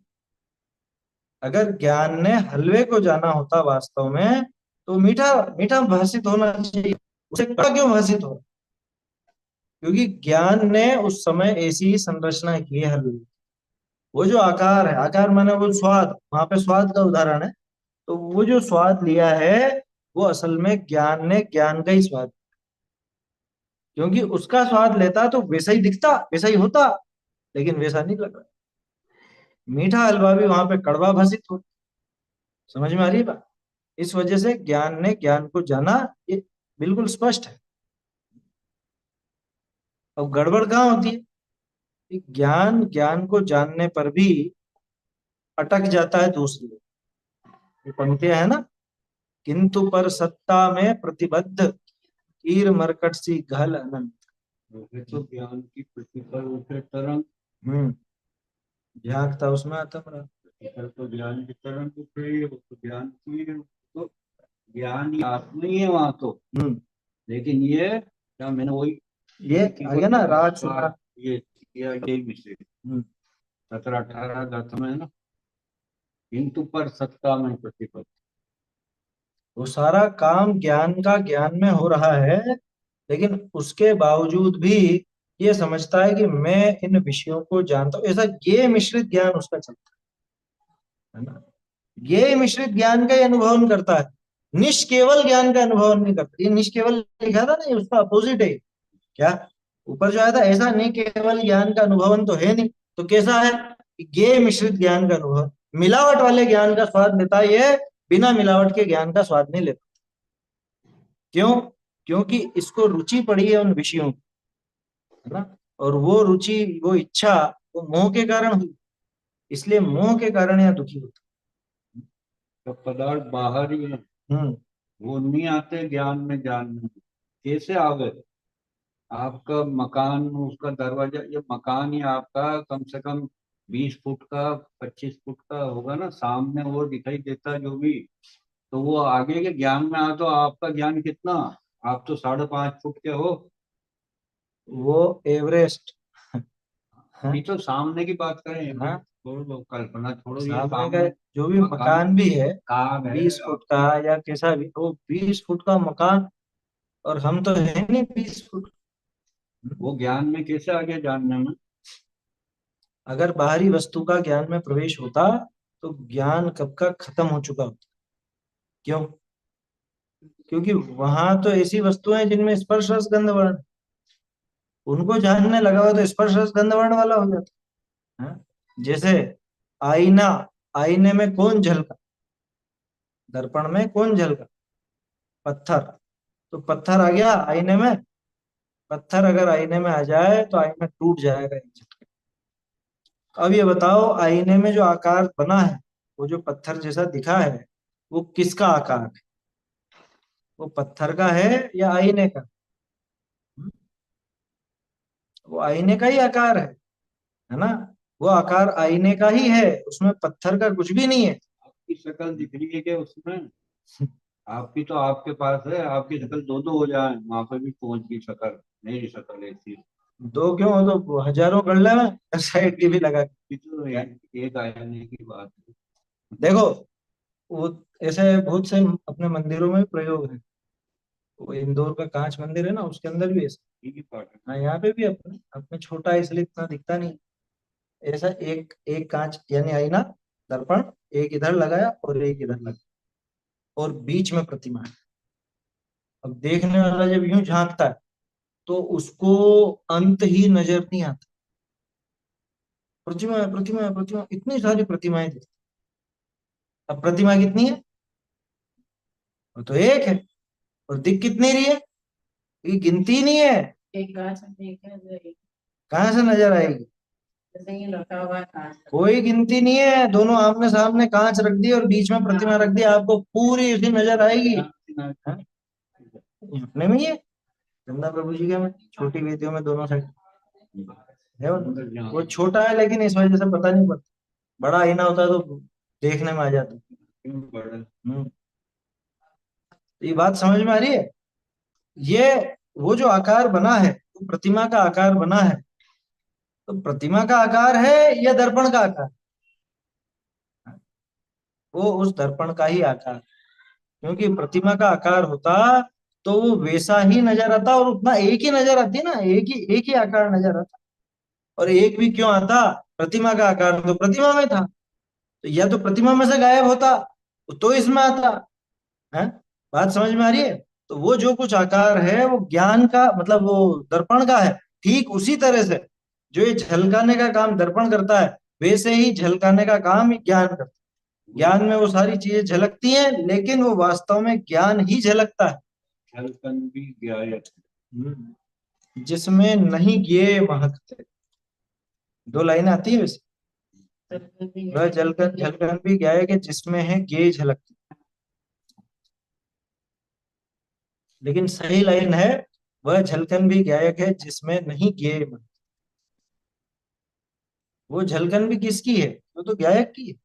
अगर ज्ञान ने हलवे को जाना होता वास्तव में, तो मीठा मीठा भाषित होना चाहिए, उसे कड़वा क्यों भाषित हो? क्योंकि ज्ञान ने उस समय ऐसी संरचना की है हलवे। वो जो आकार है, आकार माने वो स्वाद, वहां पे स्वाद का उदाहरण है, तो वो जो स्वाद लिया है वो असल में ज्ञान ने ज्ञान का ही स्वाद, क्योंकि उसका स्वाद लेता तो वैसा ही दिखता, वैसा ही होता, लेकिन वैसा नहीं लग रहा। मीठा हलवा भी वहां पे कड़वा भाषित हो। समझ में आ रही है बात? इस वजह से ज्ञान ने ज्ञान को जाना, ये बिल्कुल स्पष्ट है। अब गड़बड़ कहाँ होती है कि ज्ञान ज्ञान को जानने पर भी अटक जाता है दूसरी ओर। ये पंक्तियां है ना, किंतु पर सत्ता में प्रतिबद्ध कीर मरकट सी घल अनंत। वैसे तो ज्ञान की प्रतिफल उठे तरंग, हम्म, झांकता उसमें आता रहा। प्रतिफल तो ज्ञान की तरंग उठ रही है, वो तो ज्ञान की है, तो ज्ञान ही आत्मा ही है वहां तो। हम्म, लेकिन ये क्या, मैंने वही ये आ गया ना राग से ये किया, ये विषय हम्म, 17-18 गाथा में है ना, किंतु पर सत्ता में प्रतिपल। वो सारा काम ज्ञान का ज्ञान में हो रहा है, लेकिन उसके बावजूद भी ये समझता है कि मैं इन विषयों को जानता हूँ, ऐसा ये मिश्रित ज्ञान उसका चलता है ना। ये मिश्रित ज्ञान का ही अनुभव करता है, निष्केवल ज्ञान का अनुभव नहीं करता। ये निष्केवल लिखा था ना, ये उसका अपोजिट है। क्या ऊपर जो आया था, ऐसा नहीं केवल ज्ञान का अनुभवन तो है नहीं, तो कैसा है? ये मिश्रित ज्ञान का अनुभव, मिलावट वाले ज्ञान का स्वाद लेता है ये, बिना मिलावट के ज्ञान का स्वाद नहीं लेता। क्यों? क्योंकि इसको रुचि पड़ी है उन विषयों की, है ना, और वो रुचि, वो इच्छा, वो मोह के कारण हुई, इसलिए मोह के कारण यह दुखी होता तो पदार्थ बाहर ही है, है। वो नहीं आते ज्ञान में जानने में। कैसे आ गए? आपका मकान, उसका दरवाजा, ये मकान ही आपका कम से कम 20 फुट का, 25 फुट का होगा ना, सामने वो दिखाई देता जो भी, तो वो आगे के ज्ञान में आ, तो आपका ज्ञान कितना, आप तो 5.5 फुट के हो। वो एवरेस्ट। अभी हाँ, तो सामने की बात करें, अभी हाँ, छोड़ दो, कल्पना छोड़ो, ये सामने का सामने जो भी मकान मकान भी है, काम है। 20 फुट का या कैसा भी, तो 20 फुट का मकान, और हम तो है नहीं 20 फुट। वो ज्ञान में कैसे आगे जानने में? अगर बाहरी वस्तु का ज्ञान में प्रवेश होता तो ज्ञान कब का खत्म हो चुका होता। क्यों? क्योंकि वहां तो ऐसी वस्तुएं हैं जिनमें स्पर्श रस गंध वर्ण, उनको जानने लगा हुआ तो स्पर्श रस गंध वर्ण वाला हो जाता है। जैसे आईना, आईने में कौन झलका, दर्पण में कौन झलका? पत्थर। तो पत्थर आ गया आईने में, पत्थर अगर आईने में आ जाए तो आईना टूट जाएगा एक झटके। अब ये बताओ, आईने में जो आकार बना है, वो जो पत्थर जैसा दिखा है, वो किसका आकार है? वो पत्थर का है या आईने का? वो आईने का ही आकार है ना, वो आकार आईने का ही है, उसमें पत्थर का कुछ भी नहीं है। आपकी शक्ल दिख रही है क्या उसमें? आपकी तो आपके पास है, आपकी शक्ल दो दो हो जाए, वहां पर भी पहुंच गई शक्ल, मेरी शक्ल ऐसी है। दो क्यों, हो तो हजारों कर ले में साइड की भी लगा के। ये तो एक आने की बात है। देखो, वो ऐसे बहुत से अपने मंदिरों में भी प्रयोग है। वो इंदौर का कांच मंदिर है ना, उसके अंदर भी ऐसा। एक ही बात है। हाँ, यहाँ पे भी अपने अपने छोटा है इसलिए इतना दिखता नहीं। ऐसा एक एक कांच यानी आईना, दर्पण, एक इधर लगाया और एक इधर लगाया, और बीच में प्रतिमा है। अब देखने वाला जब यूं झांकता है तो उसको अंत ही नजर नहीं आता। प्रतिमा है, प्रतिमा है, प्रतिमा, इतनी सारी प्रतिमाएं दिखती। अब प्रतिमा कितनी है? वो तो एक है। और दिख कितनी रही है? ये गिनती नहीं है। एक कांच में एक है जो एक कहाँ से नजर आएगी? जैसे ये रखा हुआ है कांच का। कोई गिनती नहीं है। दोनों आमने सामने कांच रख दी और बीच में प्रतिमा रख दी, आपको पूरी उसी नजर आएगी। हाँ? ये अपने में ही है। गंगा प्रभु जी का में छोटी वेदियों में दोनों साइड है वो छोटा है, लेकिन इस वजह से पता नहीं पड़ता। बड़ा आईना होता है तो देखने में आ जाता है। तो ये बात समझ में आ रही है? ये वो जो आकार बना है वो प्रतिमा का आकार बना है। तो प्रतिमा का आकार है या दर्पण का आकार? वो उस दर्पण का ही आकार। क्योंकि प्रतिमा का आकार होता तो वो वैसा ही नजर आता, और उतना एक ही नजर आती ना, एक ही आकार नजर आता। और एक भी क्यों आता? प्रतिमा का आकार तो प्रतिमा में था, तो या तो प्रतिमा में से गायब होता तो इसमें आता है। बात समझ में आ रही है? तो वो जो कुछ आकार है वो ज्ञान का, मतलब वो दर्पण का है। ठीक उसी तरह से जो ये झलकाने का काम दर्पण करता है, वैसे ही झलकाने का काम ज्ञान करता है। ज्ञान में वो सारी चीजें झलकती हैं, लेकिन वो वास्तव में ज्ञान ही झलकता है। झलकन भी ज्ञायक। जिसमें नहीं ज्ञेय महत्व। दो लाइन आती है वैसे। वह झलकन झलकन भी ज्ञायक है जिसमें है ज्ञेय झलकती। लेकिन सही लाइन है, वह झलकन भी ज्ञायक है जिसमें नहीं ज्ञेय महत्व। वो झलकन भी किसकी है? वो तो ज्ञायक की है।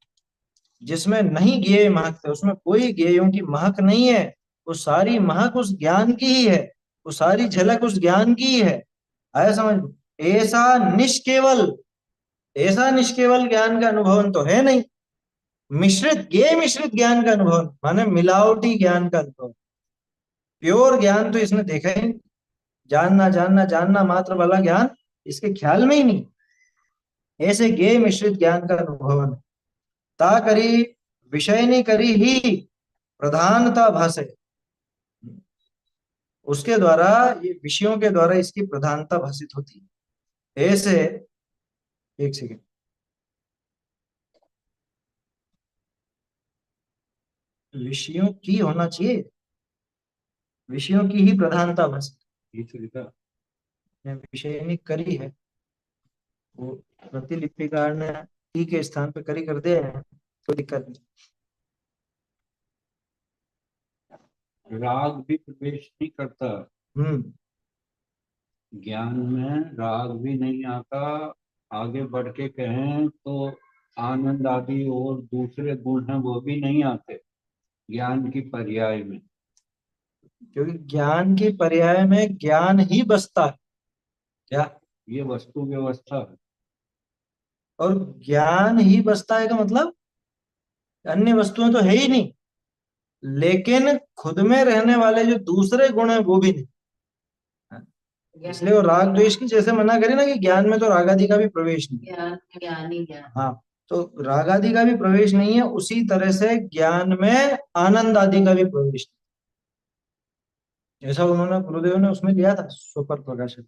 जिसमें नहीं ज्ञेय महक है, उसमें कोई ज्ञेयों की महक नहीं है। वो सारी महक उस ज्ञान की ही है। वो सारी झलक उस ज्ञान की ही है। आया समझ में? ऐसा निष्केवल ऐसा निष्केवल ज्ञान का अनुभव तो है नहीं। मिश्रित ज्ञेय मिश्रित ज्ञान का अनुभव, माने मिलावटी ज्ञान का अनुभव। प्योर ज्ञान तो इसने देखा ही नहीं। जानना जानना जानना मात्र वाला ज्ञान इसके ख्याल में ही नहीं। ऐसे ज्ञेय मिश्रित ज्ञान का अनुभव है। ता करी विषय नहीं करी ही प्रधानता भाषे। उसके द्वारा, ये विषयों के द्वारा इसकी प्रधानता भाषित होती है। ऐसे, एक सेकेंड, विषयों की होना चाहिए, विषयों की ही प्रधानता भाषित। ये तो लिखा। विषय नहीं करी है, वो प्रतिलिपिकार ने ई के स्थान पे करी कर दिया है, कोई दिक्कत नहीं। राग भी प्रवेश नहीं करता हम्म। ज्ञान में, राग भी नहीं आता। आगे बढ़ के कहें तो आनंद आदि और दूसरे गुण हैं वो भी नहीं आते ज्ञान की पर्याय में। क्योंकि ज्ञान के पर्याय में ज्ञान ही बसता है। क्या? ये वस्तु व्यवस्था है। और ज्ञान ही बसता है का मतलब अन्य वस्तुएं तो है ही नहीं, लेकिन खुद में रहने वाले जो दूसरे गुण है वो भी नहीं। इसलिए वो राग द्वेष की जैसे मना करे ना कि ज्ञान में तो राग आदि का भी प्रवेश नहीं है। ज्ञान ज्ञान ही ज्ञान। हाँ, तो राग आदि का भी प्रवेश नहीं है, उसी तरह से ज्ञान में आनंद आदि का भी प्रवेश नहीं। ऐसा उन्होंने, गुरुदेव ने उसमें दिया था सुपर प्रकाशन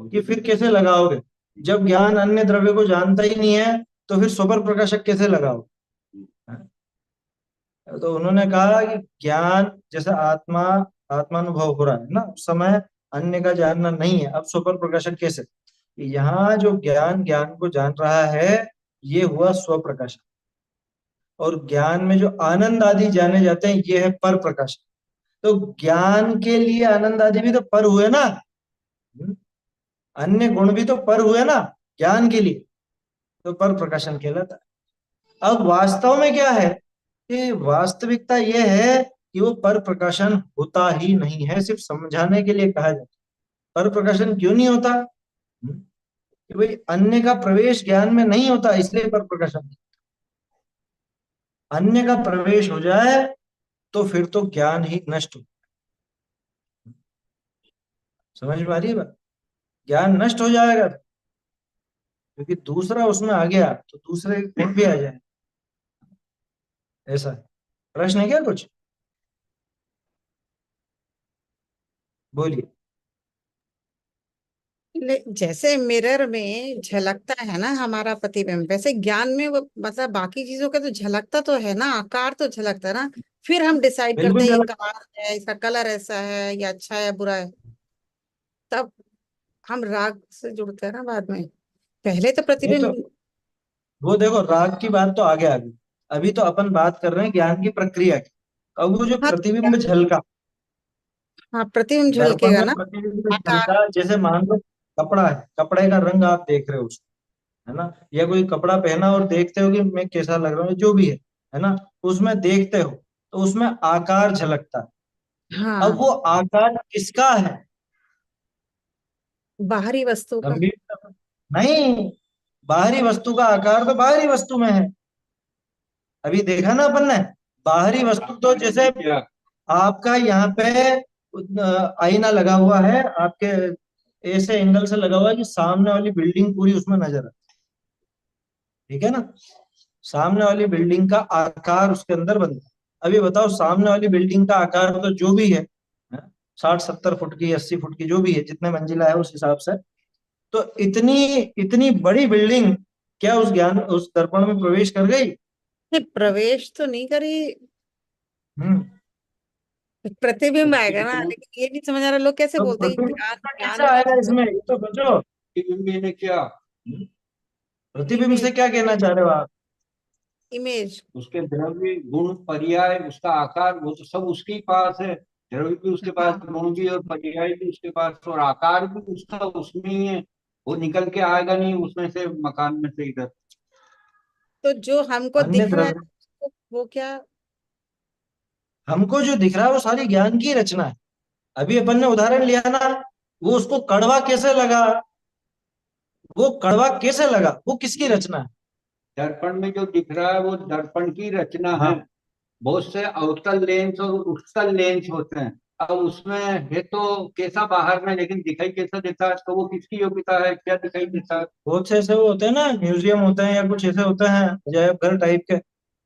कि फिर कैसे लगाओगे जब ज्ञान अन्य द्रव्य को जानता ही नहीं है, तो फिर सुपर प्रकाशक कैसे लगाओ? तो उन्होंने कहा कि ज्ञान जैसे आत्मानुभव हो रहा है ना, उस समय अन्य का जानना नहीं है, अब सुपर प्रकाशक कैसे? यहाँ जो ज्ञान ज्ञान को जान रहा है, ये हुआ स्व प्रकाशक। और ज्ञान में जो आनंद आदि जाने जाते हैं, ये है पर प्रकाशक। तो ज्ञान के लिए आनंद आदि भी तो पर हुए ना। अन्य गुण भी तो पर हुए ना ज्ञान के लिए, तो पर प्रकाशन कहलाता है। अब वास्तव में क्या है कि वास्तविकता यह है कि वो पर प्रकाशन होता ही नहीं है, सिर्फ समझाने के लिए कहा जाता है। पर प्रकाशन क्यों नहीं होता? कि भाई अन्य का प्रवेश ज्ञान में नहीं होता, इसलिए पर प्रकाशन नहीं। अन्य का प्रवेश हो जाए तो फिर तो ज्ञान ही नष्ट हो। समझ में आ रही है बात? ज्ञान नष्ट हो जाएगा क्योंकि दूसरा उसमें आ गया तो दूसरे गुण भी आ जाए। ऐसा है। प्रश्न है क्या कुछ? बोलिए। जैसे मिरर में झलकता है ना हमारा प्रतिबिंब, वैसे ज्ञान में वो मतलब बाकी चीजों का तो झलकता तो है ना, आकार तो झलकता है ना। फिर हम डिसाइड करते बिल्कुल हैं ये गलत। कमाल है, इसका कलर ऐसा है, या अच्छा है बुरा है। तब हम राग से जुड़ते हैं ना बाद में। पहले तो नहीं तो प्रतिबिंब। वो देखो, राग की बात तो आगे आ गई। अभी तो अपन बात कर रहे हैं ज्ञान की प्रक्रिया की। अब वो जो हाँ तो प्रतिबिंब झलका, हाँ, प्रतिबिंब दर्पण झलकेगा में ना। प्रतिबिंब आकार। झलका, जैसे मान लो कपड़ा है, कपड़े का रंग आप देख रहे हो उसको, है ना, या कोई कपड़ा पहना और देखते हो कि मैं कैसा लग रहा हूँ, जो भी है ना, उसमें देखते हो तो उसमें आकार झलकता है। अब हाँ, वो आकार किसका है? बाहरी वस्तु का। गंभीर नहीं, बाहरी वस्तु का आकार तो बाहरी वस्तु में है। अभी देखा ना अपन ने, बाहरी वस्तु तो जैसे क्या? आपका यहाँ पे आईना लगा हुआ है आपके, ऐसे एंगल से लगा हुआ है कि सामने वाली बिल्डिंग पूरी उसमें नजर आए, ठीक है ना, सामने वाली बिल्डिंग का आकार उसके अंदर बनता है। अभी बताओ, सामने वाली बिल्डिंग का आकार तो जो भी है, 60-70 फुट की, 80 फुट की, जो भी है, जितने मंजिला है उस हिसाब से, तो इतनी इतनी बड़ी बिल्डिंग क्या उस ज्ञान उस दर्पण में प्रवेश कर गई? नहीं, प्रवेश तो नहीं करी। हम्म। प्रतिबिंब आएगा ना, प्रतिबिंब लेकिन ये नहीं समझ आ रहा लोग कैसे तो बोलते हैं कि प्रतिबिंब ज्ञान ज्ञान कैसे में आएगा इसमें, ये तो सोचो। ने क्या? प्रतिबिंब इमेज। से क्या कहना चाह रहे हो आप? इमेज। उसके द्रव्य गुण पर्याय उसका आकार वो तो सब उसके ही पास है। द्रव्य भी उसके पास, हाँ, गुण भी और पर्याय भी उसके पास, और आकार भी उसका उसमें ही है। वो निकल के आएगा नहीं उसमें से, मकान में से इधर। तो जो हमको अन्य दिख रहा है द्रव्य, वो क्या। हमको जो दिख रहा है वो सारी ज्ञान की रचना है। अभी अपन ने उदाहरण लिया ना, वो उसको कड़वा कैसे लगा, वो कड़वा कैसे लगा, वो किसकी रचना है? दर्पण में जो दिख रहा है वो दर्पण की रचना है। हाँ, बहुत से अवतल लेंस और उत्तल लेंस होते हैं। अब उसमें है तो कैसा बाहर में, लेकिन दिखाई कैसा देता है, तो वो किसकी योग्यता है, क्या दिखाई देता है? बहुत से ऐसे वो होते हैं ना, म्यूजियम होते हैं या कुछ ऐसे होते हैं अजायब घर टाइप के,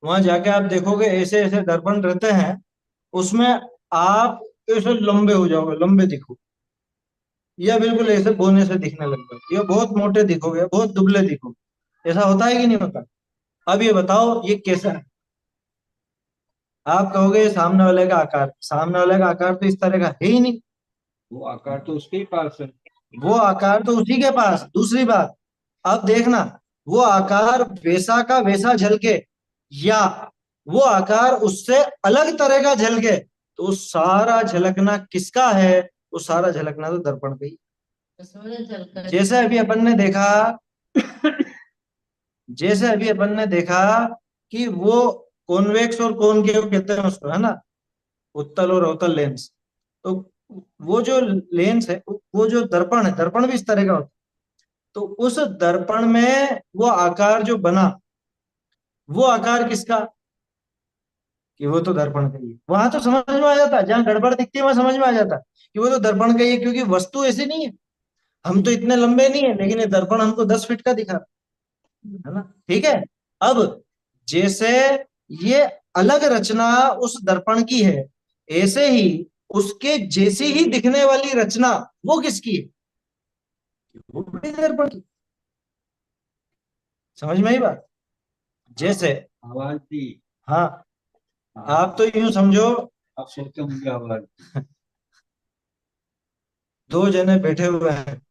वहां जाके आप देखोगे ऐसे ऐसे दर्पण रहते हैं, उसमें आप ऐसे लंबे हो जाओगे, लंबे दिखो, या बिल्कुल ऐसे बोने से दिखने लग जाओगे, या बहुत मोटे दिखोगे, बहुत दुबले दिखोगे। ऐसा होता है कि नहीं होता? अब ये बताओ ये कैसा है? आप कहोगे ये सामने वाले का आकार, सामने वाले का आकार तो इस तरह का है ही नहीं। वो आकार तो उसके ही पास है। वो आकार तो उसी के पास, दूसरी बात, अब देखना, वो आकार वैसा का वैसा झलके, या वो आकार उससे अलग तरह का झलके, तो सारा झलकना किसका है? वो सारा झलकना तो दर्पण का ही। उसमें जलकर जैसे अभी अपन ने देखा, जैसे अभी अपन ने देखा कि वो कॉन्वेक्स और कॉनकेव कहते हैं उसको, है ना, उत्तल और अवतल लेंस। तो वो जो लेंस है, वो जो दर्पण है, दर्पण भी इस तरह का होता है। तो उस दर्पण में वो आकार जो बना, वो आकार किसका? कि वो तो दर्पण का ही है। वहां तो समझ में आ जाता, जहां गड़बड़ दिखती है वहां समझ में आ जाता कि वो तो दर्पण का ही है, क्योंकि वस्तु ऐसी नहीं है, हम तो इतने लंबे नहीं है, लेकिन ये दर्पण हमको 10 फीट का दिखा रहा है ना, ठीक है। अब जैसे ये अलग रचना उस दर्पण की है, ऐसे ही उसके जैसी ही दिखने वाली रचना वो किसकी है? वो भी दर्पण की। समझ में आई बात? हाँ, जैसे, आवाज दी। हाँ, हाँ, आप तो यूं समझो, आप सोचते होंगे आवाज। दो जने बैठे हुए हैं,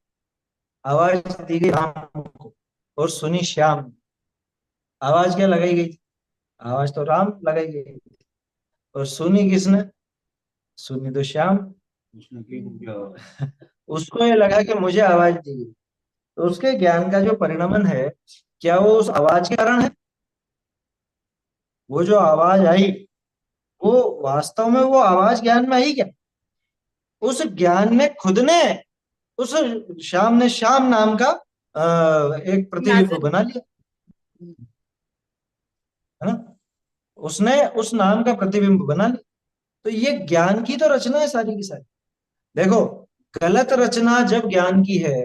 आवाज दी गई राम को और सुनी श्याम ने। आवाज क्या लगाई गई थी? आवाज तो राम लगाई गई थी, और सुनी किसने? सुनी तो श्याम। उसने की होंगी आवाज। उसको ये लगा कि मुझे आवाज दी गई, तो उसके ज्ञान का जो परिणमन है, क्या वो उस आवाज के कारण है? वो जो आवाज आई, वो वास्तव में वो आवाज ज्ञान में आई क्या? उस ज्ञान ने खुद ने, उस श्याम ने श्याम नाम का एक प्रतिबिंब इमेजिन। बना लिया, है ना, उसने उस नाम का प्रतिबिंब बना लिया। तो ये ज्ञान की तो रचना है सारी की सारी। देखो, गलत रचना जब ज्ञान की है,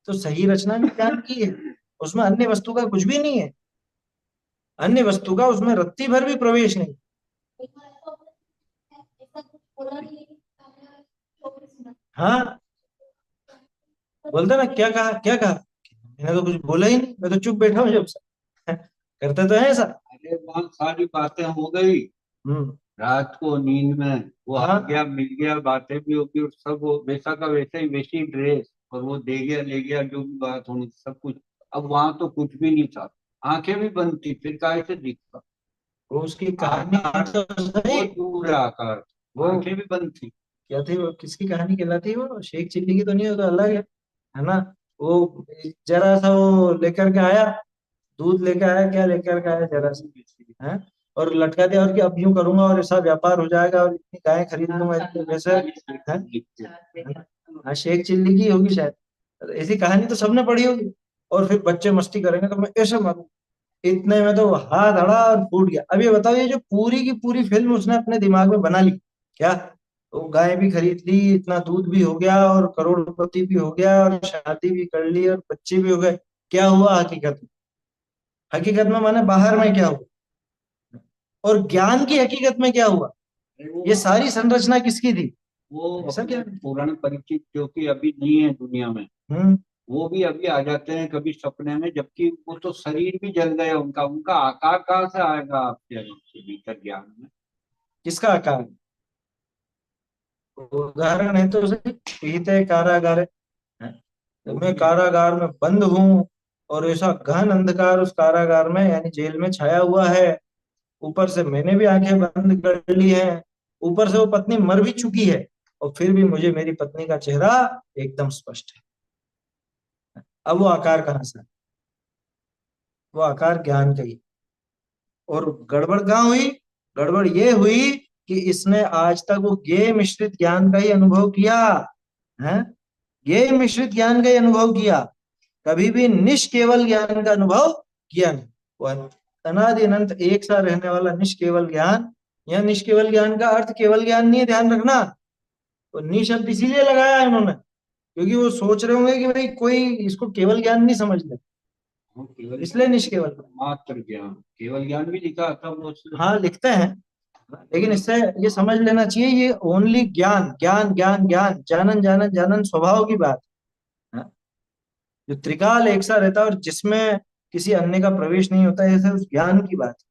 तो सही रचना भी ज्ञान की है, उसमें अन्य वस्तु का कुछ भी नहीं है, अन्य वस्तु का उसमें रत्ती भर भी प्रवेश नहीं। ऐसा कुछ बोला नहीं, लेकिन हाँ, बोलते ना क्या कहा क्या कहा, मैंने तो कुछ बोला ही नहीं, मैं तो चुप बैठा हूँ जब से। करते तो है ऐसा। अरे वहाँ सारी बातें हो गई, हम्म। रात को नींद में वो आ हाँ, गया, मिल गया, बातें भी होगी, और सब वो वैसा का वैसा ही, वैसी ड्रेस, और वो दे गया ले गया, जो भी बात होनी थी सब कुछ। अब वहां तो कुछ भी नहीं था, आंखें भी बंद थी, फिर काहे से दिखता? वो उसकी कहानी आकार तो सही। बहुत दूर है, आकार, वो आंखें भी बंद थी। क्या थी, वो किसकी कहानी कहलाती है, वो शेख चिल्ली की तो नहीं, वो तो अलग है ना। वो जरा सा वो लेकर के आया, दूध लेके आया, क्या लेकर के आया जरा सा, है, और लटका दिया, और कि अब यूं करूंगा और ऐसा व्यापार हो जाएगा और इतनी गायें खरीद लूंगा इतने पैसे, है। हाँ, शेख चिल्ली की होगी शायद, ऐसी कहानी तो सबने पढ़ी होगी। और फिर बच्चे मस्ती करेंगे तो मैं ऐसे मारूं, इतने में तो हाथ अड़ा और फूट गया। अब ये बताओ, ये जो पूरी की पूरी फिल्म उसने अपने दिमाग में बना ली क्या, तो गाय भी खरीद ली, इतना दूध भी हो गया और करोड़पति भी हो गया और शादी भी कर ली और बच्चे भी हो गए, क्या हुआ हकीकत में? हकीकत में माने बाहर में क्या हुआ, और ज्ञान की हकीकत में क्या हुआ? अरे वो ये सारी संरचना किसकी थी? वो ऐसा अपने क्या? पुराने परिचित जो कि अभी नहीं है दुनिया में, हम्म। वो भी अभी आ जाते हैं कभी सपने में, जबकि वो तो शरीर भी जल गया उनका, उनका आकार कहाँ से आएगा आपके अनुभव से भीतर ज्ञान में? किसका आकार? उदाहरण है तो सही, पीते कारागार है। तो मैं कारागार में बंद हूँ, और ऐसा गहन अंधकार उस कारागार में यानी जेल में छाया हुआ है। ऊपर से मैंने भी आंखें बंद कर ली है, ऊपर से वो पत्नी मर भी चुकी है, और फिर भी मुझे मेरी पत्नी का चेहरा एकदम स्पष्ट है। अब वो आकार कहाँ से? वो आकार ज्ञान का ही। और गड़बड़ कहाँ हुई? गड़बड़ ये हुई कि इसने आज तक वो ज्ञेय मिश्रित ज्ञान का ही अनुभव किया है। ज्ञेय मिश्रित ज्ञान का ही अनुभव किया, कभी भी निष्केवल ज्ञान का अनुभव किया नहीं। वो अनादि अनंत एक सा रहने वाला निष्केवल ज्ञान, या निष्केवल ज्ञान का अर्थ केवल ज्ञान नहीं है, ध्यान रखना। तो नि शब्द इसीलिए लगाया है उन्होंने, क्योंकि वो सोच रहे होंगे कि भाई कोई इसको केवल ज्ञान नहीं समझ ले, वो केवल इसलिए निष्केवल। मात्र ज्ञान, केवल ज्ञान भी लिखा था वो हाँ, लिखते हैं, लेकिन इससे ये समझ लेना चाहिए, ये ओनली ज्ञान ज्ञान ज्ञान ज्ञान, जानन जानन जानन स्वभाव की बात है। जो त्रिकाल एक सा रहता है और जिसमें किसी अन्य का प्रवेश नहीं होता है, ऐसे उस ज्ञान की बात है।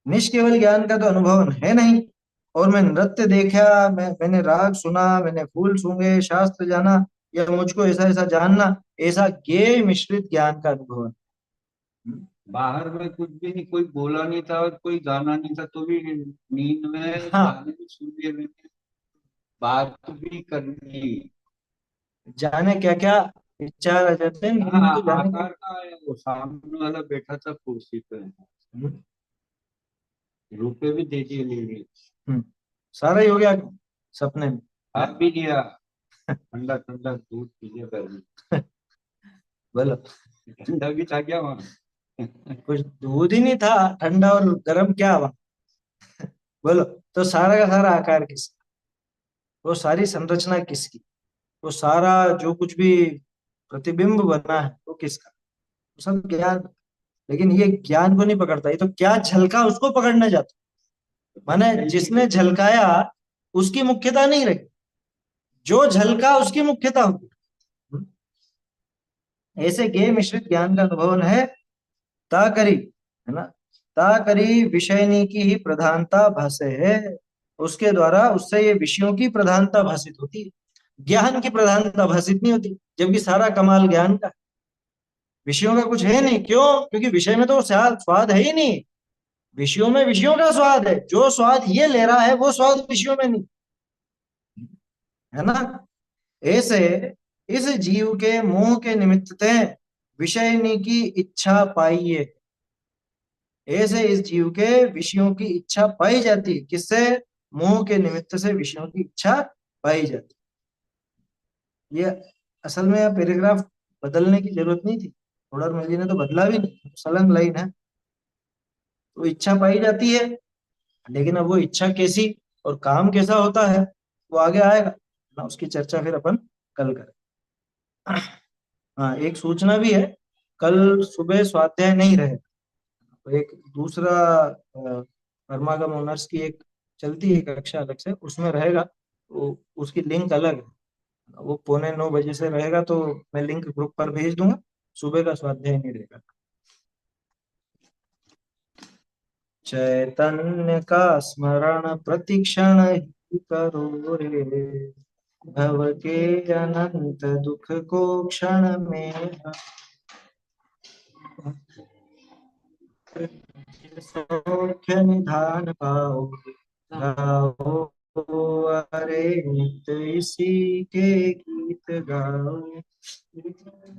निष्केवल ज्ञान का तो अनुभव है नहीं। और मैं नृत्य देखा, मैंने राग सुना, मैंने फूल सूंघे, शास्त्र जाना, या मुझको ऐसा ऐसा जानना, ऐसा ज्ञेय मिश्रित ज्ञान का अनुभव है। बाहर में कुछ भी नहीं, कोई बोला नहीं था और कोई गाना नहीं था, तो भी नींद में हाँ, गाने भी सुन लिए मैंने, बात भी कर ली। जाने क्या क्या विचार आ जाते हैं नींद में, हाँ, तो जाने क्या। आकार का है, वो सामने वाला बैठा था कुर्सी पे, हम्म। रुपए भी दे दिए ले लिए। हम्म। सारा ही हो गया सपने में। आप भी लिया, ठंडा ठंडा दूध पी लिया गर्मी, बोलो, ठंडा भी था क्या वहाँ? कुछ दूध ही नहीं था, ठंडा और गर्म क्या हुआ? बोलो, तो सारा का सारा आकार किसका? वो सारी संरचना किसकी? वो सारा जो कुछ भी प्रतिबिंब बना है वो किसका? वो सब ज्ञान। लेकिन ये ज्ञान को नहीं पकड़ता, ये तो क्या झलका उसको पकड़ने जाता। माने जिसने झलकाया उसकी मुख्यता नहीं रही, जो झलका उसकी मुख्यता होगी। ऐसे ज्ञेय मिश्रित ज्ञान का अनुभव है, ताकरी, है ना, ताकरी विषयनी की ही प्रधानता भासे है। उसके द्वारा उससे ये विषयों की प्रधानता भाषित होती है, ज्ञान की प्रधानता भाषित नहीं होती, जबकि सारा कमाल ज्ञान का है। विषयों का कुछ है नहीं, क्यों? क्योंकि विषय में तो स्वाद स्वाद है ही नहीं। विषयों में विषयों का स्वाद है, जो स्वाद ये ले रहा है वो स्वाद विषयों में नहीं, है ना। ऐसे इस जीव के मोह के निमित्त ते विषयनी की इच्छा पाइए। ऐसे इस जीव के विषयों की इच्छा पाई जाती है, किससे? मोह के निमित्त से विषयों की इच्छा पाई जाती है। ये असल में यह पैराग्राफ बदलने की जरूरत नहीं थी, थोड़ा जी ने तो बदला भी नहीं, सलंग लाइन है। तो इच्छा पाई जाती है, लेकिन अब वो इच्छा कैसी और काम कैसा होता है वो आगे आएगा ना, उसकी चर्चा फिर अपन कल करें। हाँ, एक सूचना भी है, कल सुबह स्वाध्याय नहीं रहे, तो एक दूसरा परमागम ऑनर्स की एक चलती है कक्षा अलग से, उसमें रहेगा। उसकी लिंक अलग है। वो 8:45 से रहेगा, तो मैं लिंक ग्रुप पर भेज दूंगा। सुबह का स्वाध्याय नहीं रहेगा। चैतन्य का स्मरण प्रतिक्षण ही करो रे, भव के अनंत दुख को क्षण में सौख्य निधान पाओ, गाओ अरे नित्य इसी के गीत गाओ।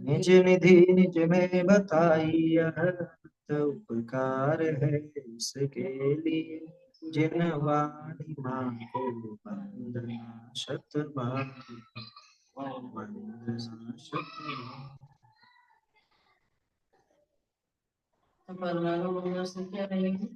निज निधि निज में बताई यह उपकार है इसके लिए, जिन वाणी मांगो वंदना शत बार, वंदना शत बार। तो परमाणु ऊर्जा से क्या रहेगी?